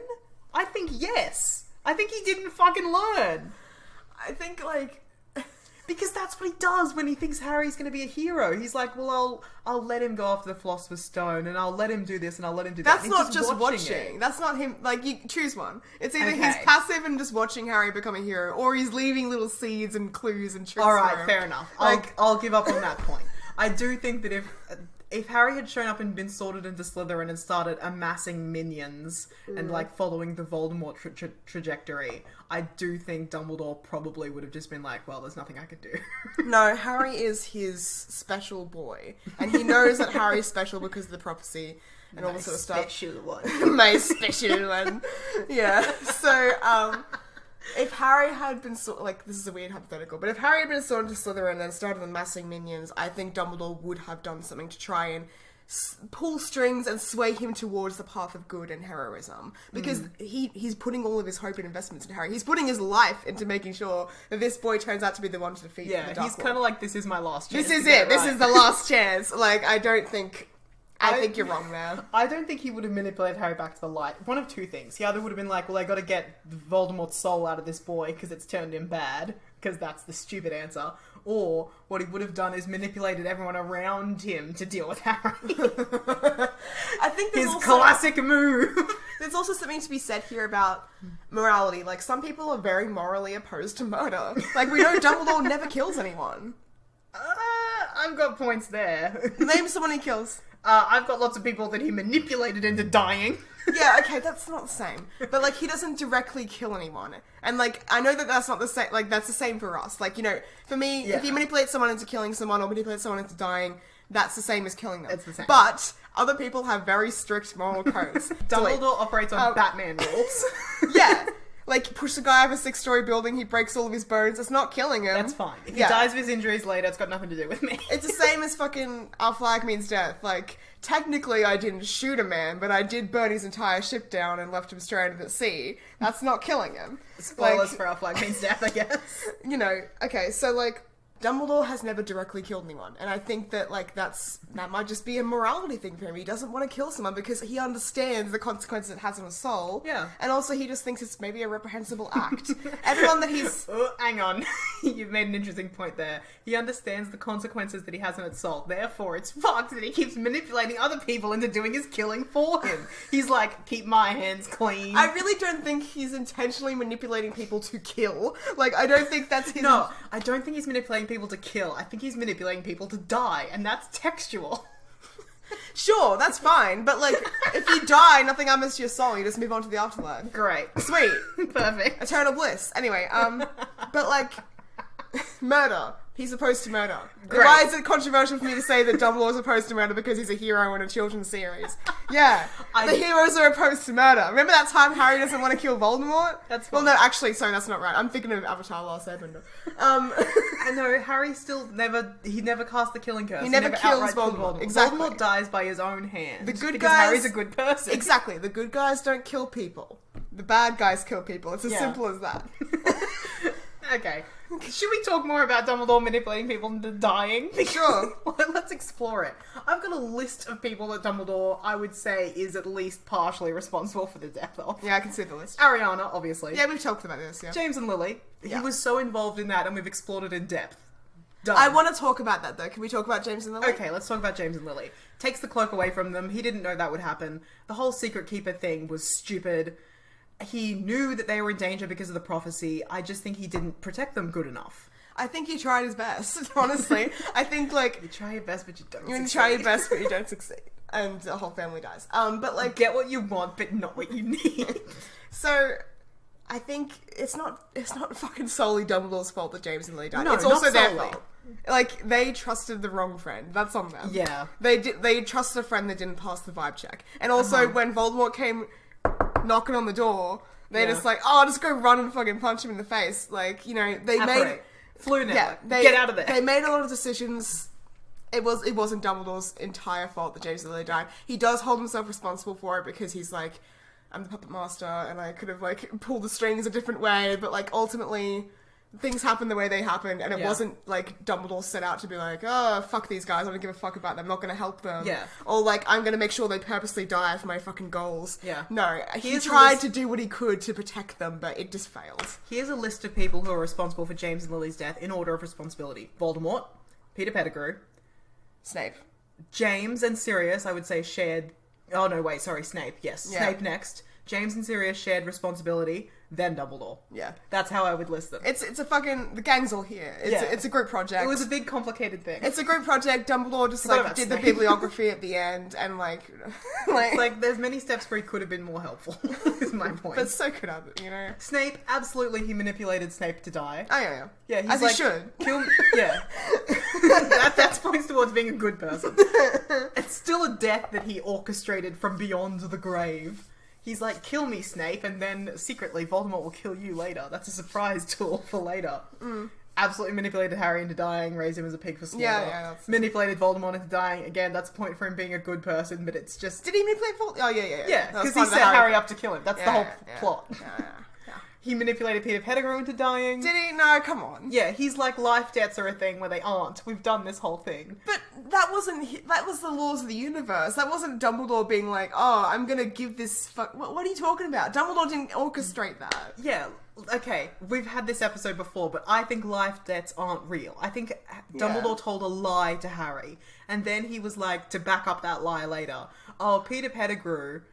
I think yes. I think he didn't fucking learn. I think, like... Because that's what he does when he thinks Harry's going to be a hero. He's like, well, I'll let him go after the Philosopher's Stone, and I'll let him do this, and I'll let him do that. That's not just watching. That's not him. Like, you choose one. It's either he's passive and just watching Harry become a hero, or he's leaving little seeds and clues and tricks. All right, fair enough. Like, I'll give up on that point. I do think that if Harry had shown up and been sorted into Slytherin and started amassing minions and, like, following the Voldemort trajectory, I do think Dumbledore probably would have just been like, well, there's nothing I can do. No, Harry is his special boy. And he knows that Harry's special because of the prophecy and all this sort of stuff. My special one. My special one. Yeah. So, if Harry had been like, this is a weird hypothetical, but if Harry had been sorted to Slytherin and started amassing minions, I think Dumbledore would have done something to try and pull strings and sway him towards the path of good and heroism. Because he's putting all of his hope and investments into Harry. He's putting his life into making sure that this boy turns out to be the one to defeat the Dark Lord. Yeah, he's kind of like, this is my last chance. This is it. This is the last chance. Like, I think you're wrong there. I don't think he would have manipulated Harry back to the light. One of two things. He either would have been like, well, I gotta get Voldemort's soul out of this boy because it's turned him bad, because that's the stupid answer. Or what he would have done is manipulated everyone around him to deal with Harry. I think his classic move. There's also something to be said here about morality. Like, some people are very morally opposed to murder. Like, we know Dumbledore never kills anyone. I've got points there. Name someone he kills. I've got lots of people that he manipulated into dying. Yeah, okay, that's not the same. But, like, he doesn't directly kill anyone. And, like, I know that that's not the same, like, that's the same for us. Like, you know, for me, if you manipulate someone into killing someone or manipulate someone into dying, that's the same as killing them. It's the same. But other people have very strict moral codes. Dumbledore operates on Batman rules. Yeah. Like, push the guy off a 6-story building, he breaks all of his bones. It's not killing him. That's fine. If he dies of his injuries later, it's got nothing to do with me. It's the same as fucking our flag means death. Like, technically I didn't shoot a man, but I did burn his entire ship down and left him stranded at sea. That's not killing him. Spoilers for our flag means death, I guess. You know, okay, so, like, Dumbledore has never directly killed anyone, and I think that, like, that might just be a morality thing for him. He doesn't want to kill someone because he understands the consequences it has on his soul. Yeah. And also he just thinks it's maybe a reprehensible act. Everyone that he's... Oh, hang on. You've made an interesting point there. He understands the consequences that he has on its soul. Therefore, it's fucked that he keeps manipulating other people into doing his killing for him. He's like, keep my hands clean. I really don't think he's intentionally manipulating people to kill. Like, I don't think that's his... No, I don't think he's manipulating people to kill. I think he's manipulating people to die, and that's textual. Sure, that's fine, but, like, if you die, nothing happens to your soul, you just move on to the afterlife. Great. Sweet. Perfect. Eternal bliss. Anyway, but, like, murder. He's opposed to murder. Great. Why is it controversial for me to say that Dumbledore's opposed to murder because he's a hero in a children's series? Yeah. The heroes are opposed to murder. Remember that time Harry doesn't want to kill Voldemort? That's fine. Well, no, actually, sorry, that's not right. I'm thinking of Avatar Last Airbender. I know, Harry still never cast the killing curse. He never kills outright killed Voldemort. Exactly. Voldemort dies by his own hand. The good because guys... Harry's a good person. Exactly. The good guys don't kill people. The bad guys kill people. It's as simple as that. Okay. Should we talk more about Dumbledore manipulating people into dying? Sure. Let's explore it. I've got a list of people that Dumbledore, I would say, is at least partially responsible for the death of. Yeah, I can see the list. Ariana, obviously. Yeah, we've talked about this, yeah. James and Lily. He was so involved in that, and we've explored it in depth. Done. I want to talk about that, though. Can we talk about James and Lily? Okay, let's talk about James and Lily. Takes the cloak away from them. He didn't know that would happen. The whole Secret Keeper thing was stupid. He knew that they were in danger because of the prophecy. I just think he didn't protect them good enough. I think he tried his best, honestly. I think, like... You try your best, but you don't You try your best, but you don't succeed. And the whole family dies. But, like... Get what you want, but not what you need. So, I think it's not fucking solely Dumbledore's fault that James and Lily died. No, it's also not their solely. fault. Like, they trusted the wrong friend. That's on them. Yeah. They trusted a friend that didn't pass the vibe check. And also, when Voldemort came knocking on the door, they're just like, oh, just go run and fucking punch him in the face. Like, you know, they made... Flu network. Yeah, Get out of there. They made a lot of decisions. It wasn't Dumbledore's entire fault that James and Lily died. He does hold himself responsible for it because he's like, I'm the puppet master and I could have like pulled the strings a different way, but like ultimately things happened the way they happened, and it wasn't like Dumbledore set out to be like, oh, fuck these guys, I don't give a fuck about them, I'm not going to help them. Yeah. Or like, I'm going to make sure they purposely die for my fucking goals. Yeah. No, he tried to do what he could to protect them, but it just failed. Here's a list of people who are responsible for James and Lily's death in order of responsibility. Voldemort, Peter Pettigrew, Snape. James and Sirius, I would say shared... Oh, no, wait, sorry, Snape, yes. Yeah. Snape next. James and Sirius shared responsibility, then Dumbledore. Yeah. That's how I would list them. It's a fucking... The gang's all here. It's a group project. It was a big, complicated thing. It's a group project. Dumbledore just, like, did the bibliography at the end, and, like... like, there's many steps where he could have been more helpful, is my point. But so could have, you know? Snape, absolutely, he manipulated Snape to die. Oh, yeah. Yeah, he's as like, he should. Kill me. Yeah. that points towards being a good person. It's still a death that he orchestrated from beyond the grave. He's like, kill me, Snape, and then secretly Voldemort will kill you later. That's a surprise tool for later. Absolutely manipulated Harry into dying, raised him as a pig for slaughter. Yeah, manipulated Voldemort into dying. Again, that's a point for him being a good person, but it's just... Did he manipulate Voldemort? Oh, yeah. Yeah, because he set Harry up to kill him. That's the whole plot. Yeah. He manipulated Peter Pettigrew into dying. Did he? No, come on. Yeah, he's like, life debts are a thing where they aren't. We've done this whole thing. But that was the laws of the universe. That wasn't Dumbledore being like, oh, I'm gonna give this what are you talking about? Dumbledore didn't orchestrate that. Yeah, okay, we've had this episode before, but I think life debts aren't real. I think Dumbledore told a lie to Harry, and then he was like, to back up that lie later, oh, Peter Pettigrew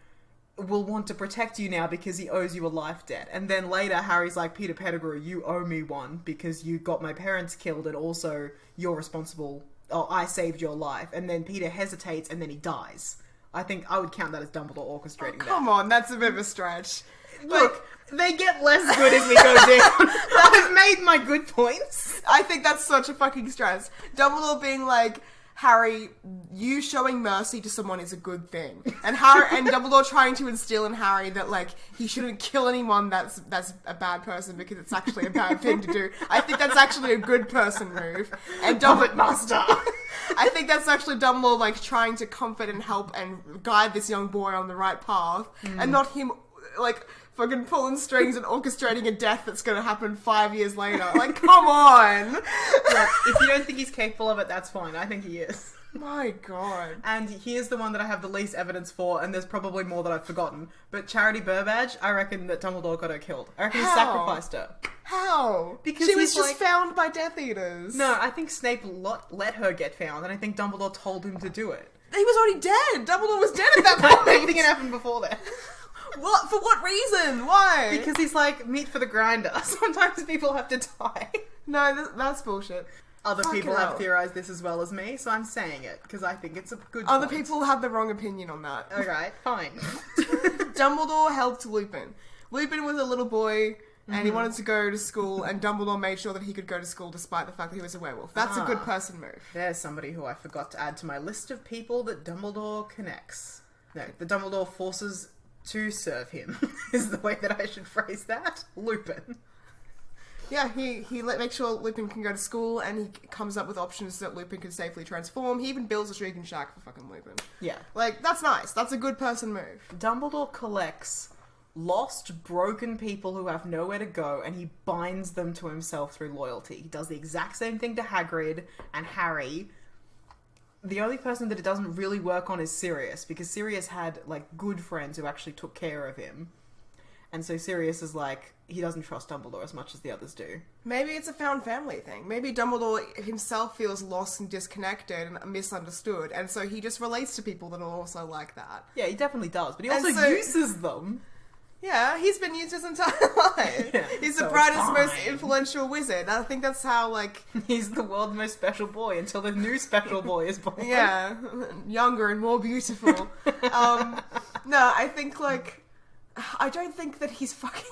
will want to protect you now because he owes you a life debt. And then later, Harry's like, Peter Pettigrew, you owe me one because you got my parents killed and also you're responsible. Oh, I saved your life. And then Peter hesitates and then he dies. I think I would count that as Dumbledore orchestrating that. Come on, that's a bit of a stretch. Look, they get less good as we go down. I've made my good points. I think that's such a fucking stretch. Dumbledore being like, Harry, you showing mercy to someone is a good thing. And Dumbledore trying to instill in Harry that, like, he shouldn't kill anyone that's a bad person because it's actually a bad thing to do. I think that's actually a good person move. And Puppetmaster. I think that's actually Dumbledore, like, trying to comfort and help and guide this young boy on the right path. And not him, like, fucking pulling strings and orchestrating a death that's going to happen 5 years later. Like, come on! Look, if you don't think he's capable of it, that's fine. I think he is. My God. And he is the one that I have the least evidence for, and there's probably more that I've forgotten. But Charity Burbage, I reckon that Dumbledore got her killed. I reckon he sacrificed her. How? Because she was he's just like- found by Death Eaters. No, I think Snape let her get found, and I think Dumbledore told him to do it. He was already dead. Dumbledore was dead at that I point. don't think it happened before that. What? For what reason? Why? Because he's like, meat for the grinder. Sometimes people have to die. No, that's bullshit. Other Fucking people hell. have theorized this as well as me, so I'm saying it, because I think it's a good Other point. people have the wrong opinion on that. Alright, fine. Dumbledore helped Lupin. Lupin was a little boy, and he wanted to go to school, and Dumbledore made sure that he could go to school despite the fact that he was a werewolf. That's a good person move. There's somebody who I forgot to add to my list of people that Dumbledore connects. No, the Dumbledore forces to serve him, is the way that I should phrase that. Lupin. Yeah, he makes sure Lupin can go to school, and he comes up with options that Lupin can safely transform. He even builds a shrieking shack for fucking Lupin. Yeah. Like, that's nice. That's a good person move. Dumbledore collects lost, broken people who have nowhere to go, and he binds them to himself through loyalty. He does the exact same thing to Hagrid and Harry. The only person that it doesn't really work on is Sirius, because Sirius had, like, good friends who actually took care of him. And so Sirius is like, he doesn't trust Dumbledore as much as the others do. Maybe it's a found family thing. Maybe Dumbledore himself feels lost and disconnected and misunderstood, and so he just relates to people that are also like that. Yeah, he definitely does, but he And also so- uses them. Yeah, he's been used his entire life. Yeah, He's so the brightest, fine. most influential wizard. I think that's how, like, He's the world's most special boy until the new special boy is born. yeah, younger and more beautiful. No, I think, like, I don't think that he's fucking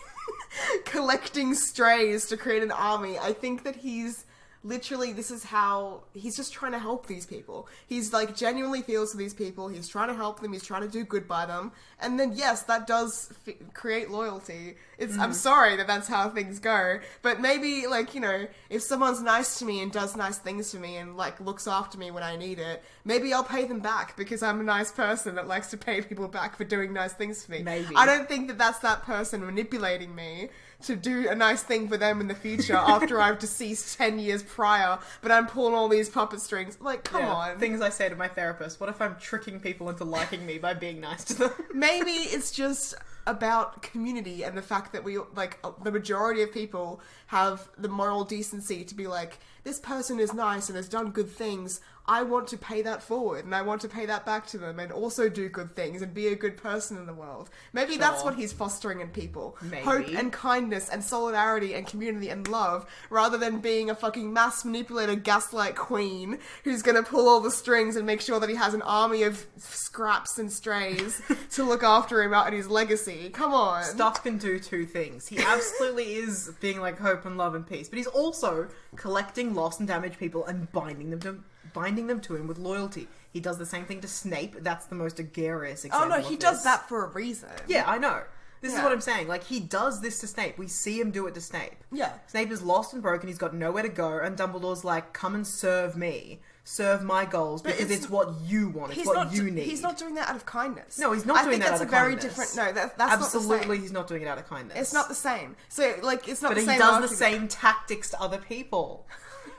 collecting strays to create an army. I think that he's literally, this is how, he's just trying to help these people. He's, like, genuinely feels for these people. He's trying to help them. He's trying to do good by them. And then, yes, that does create loyalty. I'm sorry that that's how things go. But maybe, like, you know, if someone's nice to me and does nice things to me and, like, looks after me when I need it, maybe I'll pay them back because I'm a nice person that likes to pay people back for doing nice things for me. Maybe. I don't think that that's that person manipulating me to do a nice thing for them in the future after I've deceased 10 years prior, but I'm pulling all these puppet strings. Like, come on. Things I say to my therapist. What if I'm tricking people into liking me by being nice to them? Maybe it's just about community and the fact that we, like, the majority of people have the moral decency to be like, this person is nice and has done good things. I want to pay that forward and I want to pay that back to them and also do good things and be a good person in the world. Maybe that's Sure. what he's fostering in people. Maybe. Hope and kindness and solidarity and community and love, rather than being a fucking mass manipulator gaslight queen who's gonna pull all the strings and make sure that he has an army of scraps and strays to look after him out in his legacy. Come on. Stuff can do two things. He absolutely is being like hope and love and peace, but he's also collecting lost and damaged people and binding them to him with loyalty. He does the same thing to Snape. That's the most egregious Oh example no, of he this. does that for a reason. Yeah, I know. This is Yeah. what I'm saying. Like, he does this to Snape. We see him do it to Snape. Yeah. Snape is lost and broken. He's got nowhere to go. And Dumbledore's like, come and serve me. Serve my goals because it's what you want. It's what you need. He's not doing that out of kindness. No, he's not doing that out of kindness. I think that's a very different... No, that's Absolutely, not the same. he's not doing it out of kindness. It's not the same. So, like, it's not But the he same does argument. the same tactics to other people.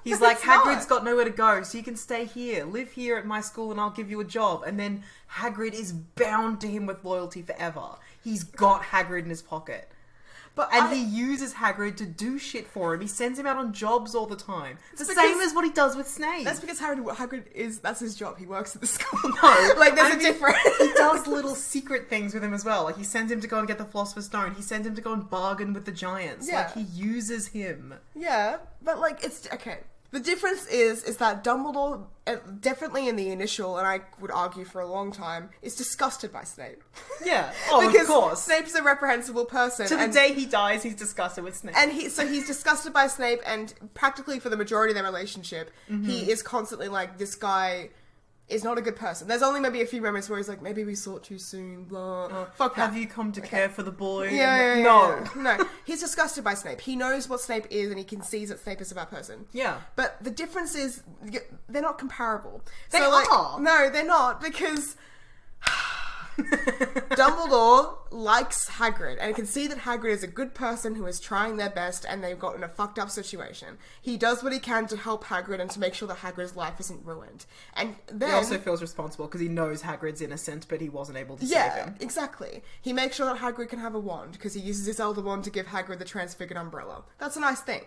He's But like, it's not. Hagrid's got nowhere to go, so you can stay here. Live here at my school and I'll give you a job. And then Hagrid is bound to him with loyalty forever. He's got Hagrid in his pocket. He uses Hagrid to do shit for him. He sends him out on jobs all the time. It's the same as what he does with Snape. That's because Hagrid that's his job. He works at the school. No, like there's a difference. He does little secret things with him as well. Like he sends him to go and get the Philosopher's Stone. He sends him to go and bargain with the giants. Yeah. Like he uses him. Yeah, but like it's okay. The difference is that Dumbledore, definitely in the initial, and I would argue for a long time, is disgusted by Snape. Yeah, oh, because of course. Snape's a reprehensible person. To the day he dies, he's disgusted with Snape. And he's disgusted by Snape, and practically for the majority of their relationship, he is constantly like, this guy is not a good person. There's only maybe a few moments where he's like, maybe we saw it too soon, blah. Fuck that. Have you come to care for the boy? Yeah, No. He's disgusted by Snape. He knows what Snape is, and he can see that Snape is a bad person. Yeah. But the difference is, they're not comparable. They are. No, they're not, because Dumbledore likes Hagrid, and can see that Hagrid is a good person who is trying their best, and they've got in a fucked up situation. He does what he can to help Hagrid and to make sure that Hagrid's life isn't ruined. And then he also feels responsible because he knows Hagrid's innocent, but he wasn't able to save him. Yeah, exactly. He makes sure that Hagrid can have a wand because he uses his Elder Wand to give Hagrid the transfigured umbrella. That's a nice thing.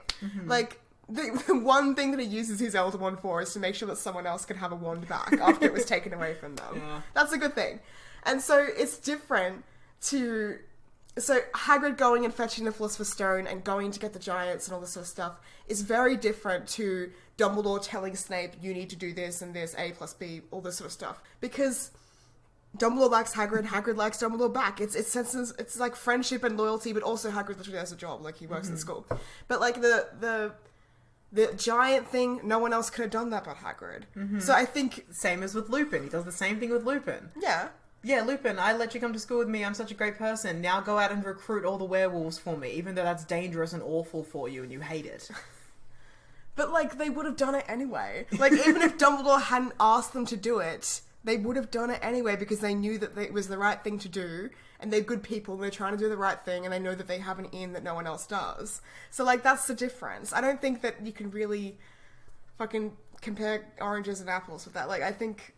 Like, the one thing that he uses his Elder Wand for is to make sure that someone else can have a wand back after it was taken away from them. Yeah. That's a good thing. And so it's different to... So Hagrid going and fetching the Philosopher's Stone and going to get the giants and all this sort of stuff is very different to Dumbledore telling Snape, you need to do this and this, A plus B, all this sort of stuff. Because Dumbledore likes Hagrid, Hagrid likes Dumbledore back. It's like friendship and loyalty, but also Hagrid literally has a job, like he works at school. But like the giant thing, no one else could have done that but Hagrid. So I think... Same as with Lupin. He does the same thing with Lupin. Yeah. Yeah, Lupin, I let you come to school with me. I'm such a great person. Now go out and recruit all the werewolves for me, even though that's dangerous and awful for you and you hate it. But, like, they would have done it anyway. Like, even if Dumbledore hadn't asked them to do it, they would have done it anyway because they knew that it was the right thing to do, and they're good people, and they're trying to do the right thing, and they know that they have an in that no one else does. So, like, that's the difference. I don't think that you can really fucking compare oranges and apples with that. Like, I think...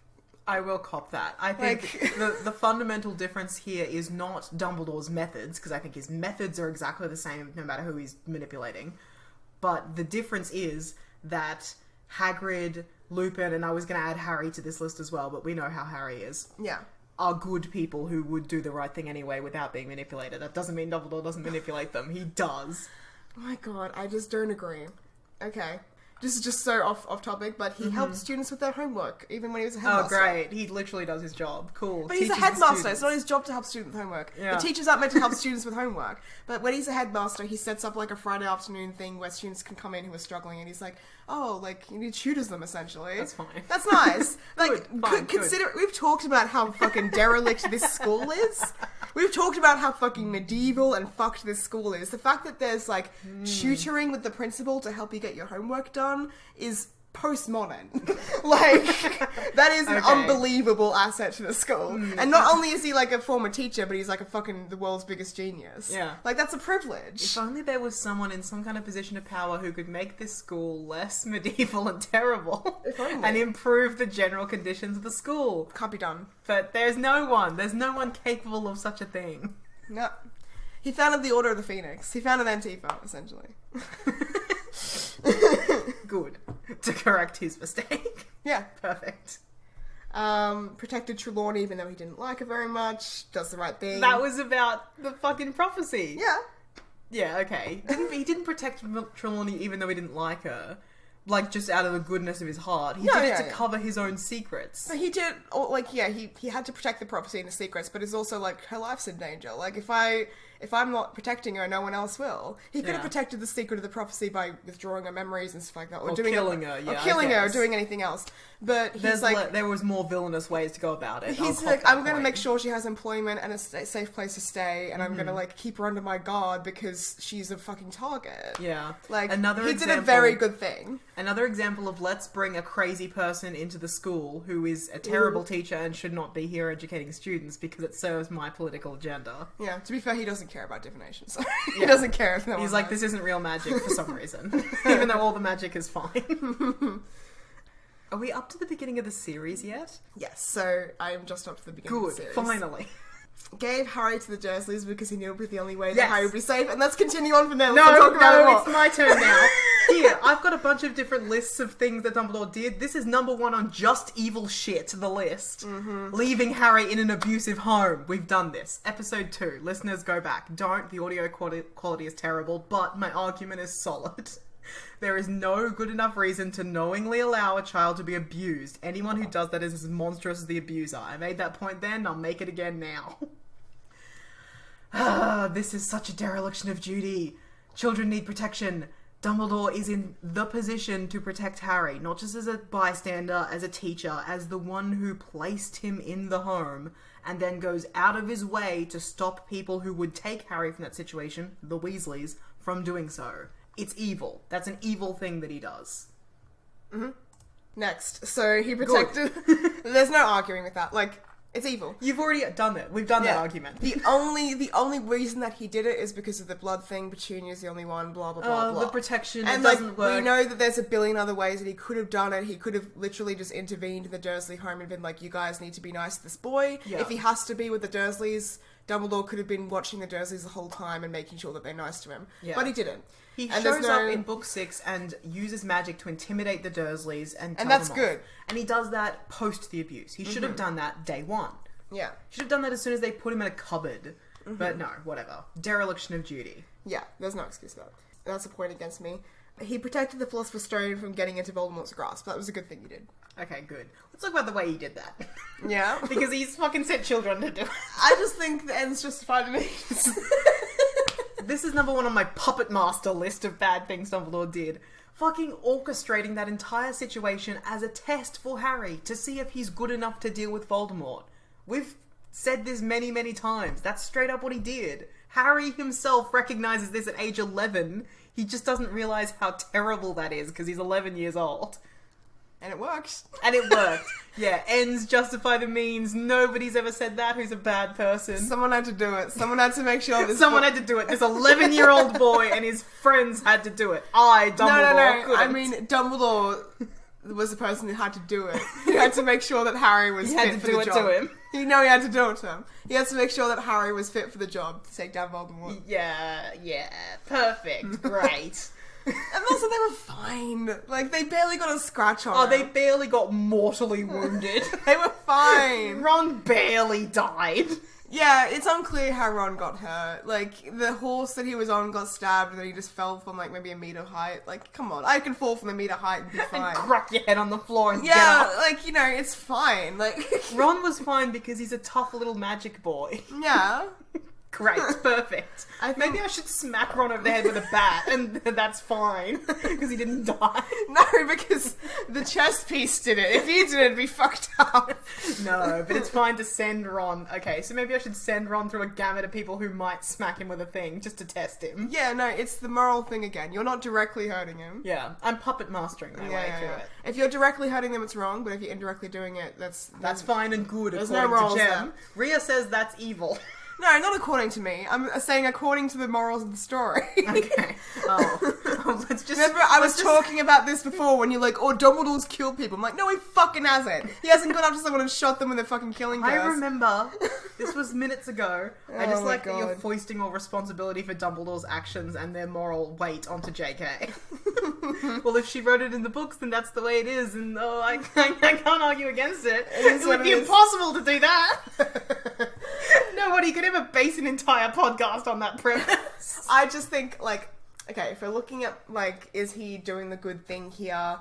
I will cop that. I think the fundamental difference here is not Dumbledore's methods, because I think his methods are exactly the same no matter who he's manipulating. But the difference is that Hagrid, Lupin, and I was going to add Harry to this list as well, but we know how Harry is. Yeah. Are good people who would do the right thing anyway without being manipulated. That doesn't mean Dumbledore doesn't manipulate them. He does. Oh my god, I just don't agree. Okay. This is just so off topic, but he helped students with their homework, even when he was a headmaster. Oh, great. He literally does his job. Cool. But he's a headmaster. It's not his job to help students with homework. Yeah. The teachers aren't meant to help students with homework. But when he's a headmaster, he sets up like a Friday afternoon thing where students can come in who are struggling, and he's like, oh, like, he tutors them, essentially. That's fine. That's nice. Like, Good, consider... We've talked about how fucking derelict this school is. We've talked about how fucking medieval and fucked this school is. The fact that there's, like, tutoring with the principal to help you get your homework done is postmodern. Like, that is an unbelievable asset to the school. And not only is he, like, a former teacher, but he's, like, the world's biggest genius. Yeah. Like, that's a privilege. If only there was someone in some kind of position of power who could make this school less medieval and terrible. If only. And improve the general conditions of the school. Can't be done. But there's no one. There's no one capable of such a thing. No. He founded the Order of the Phoenix. He founded Antifa, essentially. Good. To correct his mistake. Yeah. Perfect. Protected Trelawney even though he didn't like her very much. Does the right thing. That was about the fucking prophecy. Yeah. Yeah, okay. He didn't protect Trelawney even though he didn't like her. Like, just out of the goodness of his heart. He did it to cover his own secrets. But he did, he had to protect the prophecy and the secrets, but it's also, like, her life's in danger. Like, if I'm not protecting her, no one else will. He could have protected the secret of the prophecy by withdrawing her memories and stuff like that. Or doing killing her, Or killing her, or doing anything else. But he's there was more villainous ways to go about it. He's like, I'm going to make sure she has employment and a safe place to stay, and I'm going to, like, keep her under my guard because she's a fucking target. Yeah. Like, he did a very good thing. Another example of let's bring a crazy person into the school who is a terrible teacher and should not be here educating students because it serves my political agenda. Yeah, to be fair, he doesn't care about divination, so he doesn't care if no one He's like, knows. this isn't real magic for some reason. Even though all the magic is fine. Are we up to the beginning of the series yet? Yes, so I am just up to the beginning of the series. Finally. gave Harry to the Dursleys because he knew it was the only way that Yes. Harry would be safe, and let's continue on from there. No, Let's talk about it more. it's my turn now. Here, I've got a bunch of different lists of things that Dumbledore did. This is number 1 on just evil shit, the list. Leaving Harry in an abusive home. We've done this. Episode 2. Listeners, go back. Don't. The audio quality is terrible, but my argument is solid. There is no good enough reason to knowingly allow a child to be abused. Anyone who does that is as monstrous as the abuser. I made that point then, I'll make it again now. This is such a dereliction of duty. Children need protection. Dumbledore is in the position to protect Harry, not just as a bystander, as a teacher, as the one who placed him in the home, and then goes out of his way to stop people who would take Harry from that situation, the Weasleys, from doing so. It's evil. That's an evil thing that he does. Next. So he protected... There's no arguing with that. Like, it's evil. You've already done it. We've done that argument. The only reason that he did it is because of the blood thing. Petunia's the only one, blah, blah, blah, blah. The protection, and it doesn't work. We know that there's a billion other ways that he could have done it. He could have literally just intervened in the Dursley home and been like, you guys need to be nice to this boy. Yeah. If he has to be with the Dursleys, Dumbledore could have been watching the Dursleys the whole time and making sure that they're nice to him. Yeah. But he didn't. He And shows there's no- up in book 6 and uses magic to intimidate the Dursleys and tell that's them good. off. And he does that post the abuse. He should have done that day 1. Yeah. Should have done that as soon as they put him in a cupboard. But no, whatever. Dereliction of duty. Yeah, there's no excuse for that. That's a point against me. He protected the Philosopher's Stone from getting into Voldemort's grasp. That was a good thing he did. Okay, good. Let's talk about the way he did that. Yeah. Because he's fucking sent children to do it. I just think the ends justify the means. This is number 1 on my puppetmaster list of bad things Dumbledore did. Fucking orchestrating that entire situation as a test for Harry to see if he's good enough to deal with Voldemort. We've said this many, many times. That's straight up what he did. Harry himself recognizes this at age 11. He just doesn't realize how terrible that is because he's 11 years old. And it works. And it worked. Yeah, ends justify the means. Nobody's ever said that who's a bad person. Someone had to do it. Someone had to make sure this... Someone had to do it. This 11-year-old boy and his friends had to do it. Dumbledore, No. couldn't. I mean, Dumbledore was the person who had to do it. He had to make sure that Harry was He fit had to for do the it job. to him. He had to do it to him. He had to make sure that Harry was fit for the job to take down Voldemort. Yeah. Perfect. Great. And also, they were fine. Like, they barely got a scratch on Oh, him. they barely got mortally wounded. They were fine. Ron barely died. Yeah, it's unclear how Ron got hurt. Like, the horse that he was on got stabbed and then he just fell from, like, maybe a meter height. Like, come on. I can fall from a meter height and be fine. And crack your head on the floor and get Yeah, up. like, you know, it's fine. Like, Ron was fine because he's a tough little magic boy. yeah. Great, perfect. Maybe I should smack Ron over the head with a bat, and that's fine because he didn't die. No, because the chess piece did it. If you did, it'd be fucked up. No, but it's fine to send Ron. Okay, so maybe I should send Ron through a gamut of people who might smack him with a thing just to test him. Yeah, no, it's the moral thing again. You're not directly hurting him. Yeah, I'm puppet mastering my way through it. If you're directly hurting them, it's wrong. But if you're indirectly doing it, that's Fine and good. There's According no morals to Jem. there. Reeah says that's evil. No, not according to me. I'm saying according to the morals of the story. Okay. Oh, let's just. Remember, I was talking about this before when you're like, oh, Dumbledore's killed people. I'm like, no, he fucking hasn't. He hasn't gone up to someone and shot them when they're fucking killing I us. remember. This was minutes ago. I just Oh my like that you're God. foisting all responsibility for Dumbledore's actions and their moral weight onto JK. Well, if she wrote it in the books, then that's the way it is, and I can't argue against it. is It what would be it is. impossible to do that. Nobody could ever base an entire podcast on that premise. I just think, like, okay, if we're looking at, like, is he doing the good thing here?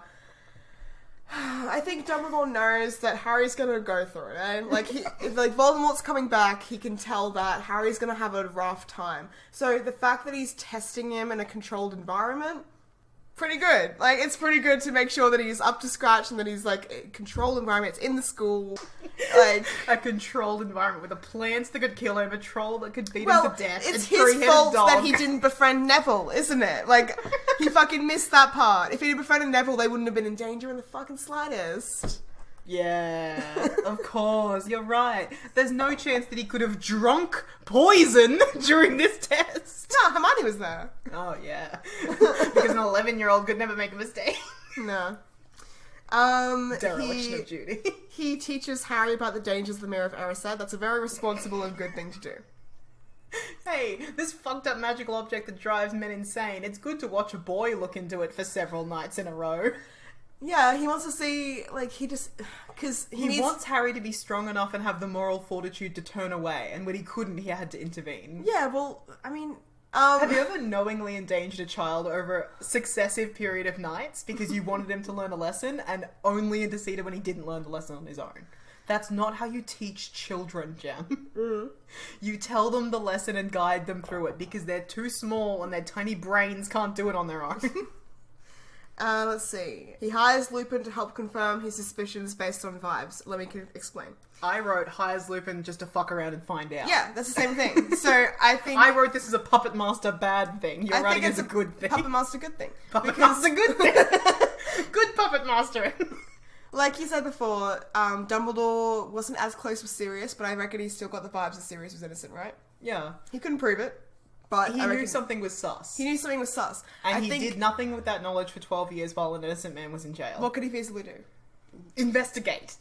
I think Dumbledore knows that Harry's gonna go through it, eh? Like, if Voldemort's coming back, he can tell that Harry's gonna have a rough time. So the fact that he's testing him in a controlled environment, pretty good. Like, it's pretty good to make sure that he's up to scratch and that he's, like, a controlled environment. It's in the school. Like, A controlled environment with a plant that could kill him, a troll that could beat well, him to death, it's a his three-headed fault dog. that he didn't befriend Neville, isn't it? Like, he fucking missed that part. If he'd befriended Neville, they wouldn't have been in danger in the fucking slightest. Yeah, of course, you're right. There's no chance that he could have drunk poison during this test. No, Hermione was there. Oh, yeah. Because an 11-year-old could never make a mistake. No. Dereliction of duty. He teaches Harry about the dangers of the Mirror of Erised. That's a very responsible and good thing to do. Hey, this fucked up magical object that drives men insane. It's good to watch a boy look into it for several nights in a row. Yeah, he wants to see, like, he wants Harry to be strong enough and have the moral fortitude to turn away, and when he couldn't, he had to intervene. Yeah, well, I mean... Have you ever knowingly endangered a child over a successive period of nights because you wanted him to learn a lesson and only interceded when he didn't learn the lesson on his own? That's not how you teach children, Jem. You tell them the lesson and guide them through it because they're too small and their tiny brains can't do it on their own. Let's see. He hires Lupin to help confirm his suspicions based on vibes. Let me explain. I wrote hires Lupin just to fuck around and find out. Yeah, that's the same thing. So I think... I wrote this as a puppetmaster bad thing. You're writing it as a good thing. Puppetmaster good thing. Puppetmaster good thing. Good puppet mastering. Like you said before, Dumbledore wasn't as close with Sirius, but I reckon he still got the vibes that Sirius was innocent, right? Yeah. He couldn't prove it, but he knew something was sus. He knew something was sus. And he did nothing with that knowledge for 12 years while an innocent man was in jail. What could he feasibly do? Investigate.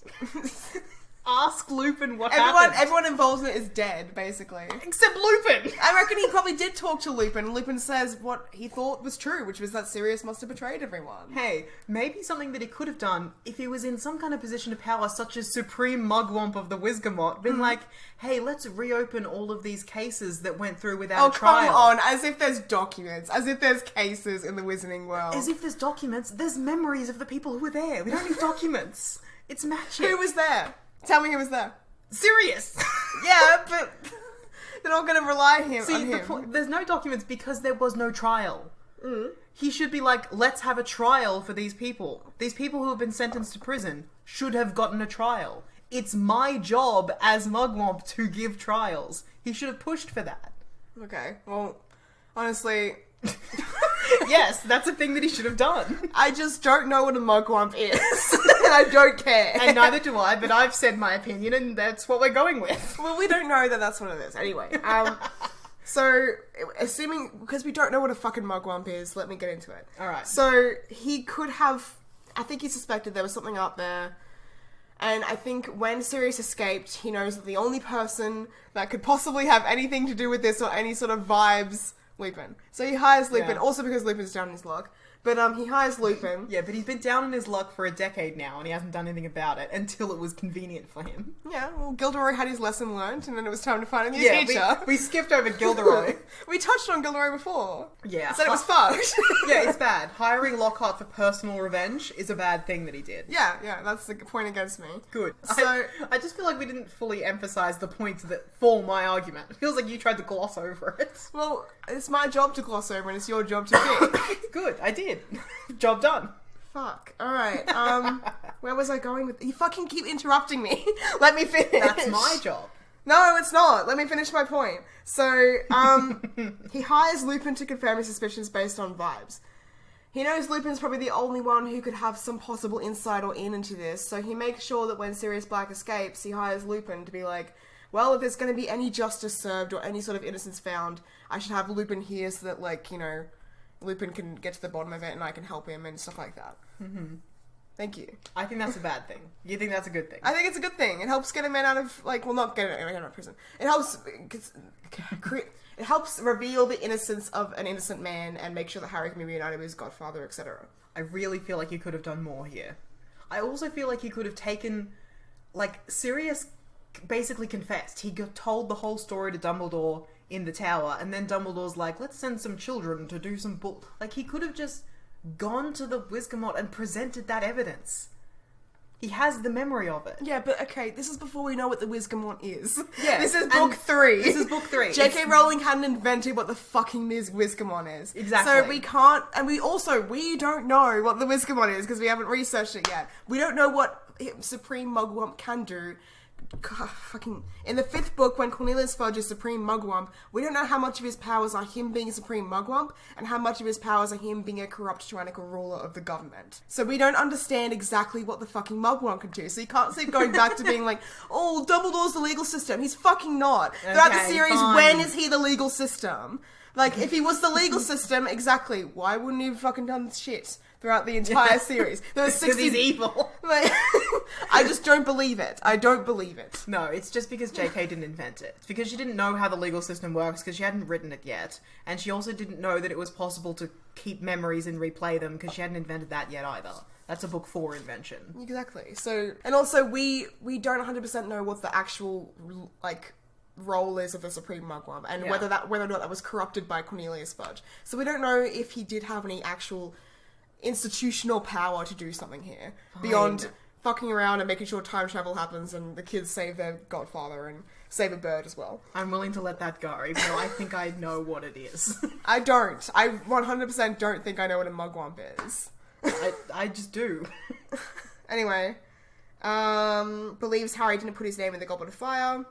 Ask Lupin what happened. Everyone involved in it is dead, basically. Except Lupin! I reckon he probably did talk to Lupin, and Lupin says what he thought was true, which was that Sirius must have betrayed everyone. Hey, maybe something that he could have done if he was in some kind of position of power, such as Supreme Mugwump of the Wizgamot, been like, hey, let's reopen all of these cases that went through without a trial. Oh, come on, as if there's documents, as if there's cases in the Wizarding world. As if there's documents, there's memories of the people who were there. We don't need documents. It's magic. Who was there? Tell me who was there. Sirius! Yeah, but they're not going to rely on him. There's no documents because there was no trial. He should be like, let's have a trial for these people. These people who have been sentenced to prison should have gotten a trial. It's my job as Mugwump to give trials. He should have pushed for that. Okay, well, honestly... Yes, that's a thing that he should have done. I just don't know what a mugwump is. And I don't care. And neither do I, but I've said my opinion and that's what we're going with. Well, we don't know that that's what it is. Anyway, so, assuming, because we don't know what a fucking mugwump is, let me get into it. Alright. So, he could have, I think he suspected there was something up there. And I think when Sirius escaped, he knows that the only person that could possibly have anything to do with this or any sort of vibes... Lupin. So he hires Lupin, also because Lupin's down in his luck. But he hires Lupin. Yeah, but he's been down in his luck for a decade now, and he hasn't done anything about it until it was convenient for him. Yeah, well, Gilderoy had his lesson learned, and then it was time to find a new teacher. We skipped over Gilderoy. We touched on Gilderoy before. Yeah. Said it was fucked. Yeah, it's bad. Hiring Lockhart for personal revenge is a bad thing that he did. Yeah, that's the point against me. Good. So I just feel like we didn't fully emphasize the points that form my argument. It feels like you tried to gloss over it. Well, it's my job to gloss over, and it's your job to pick. Good, I did. Job done. Fuck. Alright, where was I going with... You fucking keep interrupting me. Let me finish. That's my job. No, it's not. Let me finish my point. So, he hires Lupin to confirm his suspicions based on vibes. He knows Lupin's probably the only one who could have some possible insight or in into this, so he makes sure that when Sirius Black escapes, he hires Lupin to be like, well, if there's going to be any justice served or any sort of innocence found, I should have Lupin here so that, like, you know, Lupin can get to the bottom of it and I can help him and stuff like that. Mm-hmm. Thank you. I think that's a bad thing. You think that's a good thing? I think it's a good thing. It helps get a man out of, like, well, not get him out of prison. It helps... It helps reveal the innocence of an innocent man and make sure that Harry can be reunited with his godfather, etc. I really feel like you could have done more here. I also feel like you could have taken... Like, Sirius basically confessed. He told the whole story to Dumbledore in the tower, and then Dumbledore's like, let's send some children to do some bull... Like, he could have just gone to the Wizgamot and presented that evidence. He has the memory of it. Yeah, but okay, this is before we know what the Wizgamot is. Yeah. This is book 3. This is book 3. J.K. Rowling hadn't invented what the fucking Wizgamot is. Exactly. So we can't, and we don't know what the Wizgamot is because we haven't researched it yet. We don't know what Supreme Mugwump can do. God, fucking... In the 5th book, when Cornelius Fudge is Supreme Mugwump, we don't know how much of his powers are him being Supreme Mugwump, and how much of his powers are him being a corrupt, tyrannical ruler of the government. So we don't understand exactly what the fucking Mugwump can do, so you can't keep going back to being like, oh, Dumbledore's the legal system. He's fucking not. Throughout the series, when is he the legal system? Like, if he was the legal system, exactly, why wouldn't he have fucking done shit? throughout the entire series. There was 60... Because he's evil. Like, I just don't believe it. I don't believe it. No, it's just because JK didn't invent it. It's because she didn't know how the legal system works, because she hadn't written it yet. And she also didn't know that it was possible to keep memories and replay them, because she hadn't invented that yet either. That's a book 4 invention. Exactly. So, and also we don't 100% know what the actual, like, role is of the Supreme Mugwump, and whether or not that was corrupted by Cornelius Fudge. So we don't know if he did have any actual institutional power to do something here, beyond fucking around and making sure time travel happens and the kids save their godfather and save a bird as well. I'm willing to let that go, even though I think I know what it is. I don't. I 100% don't think I know what a Mugwump is. I just do. Anyway, believes Harry didn't put his name in the Goblet of Fire.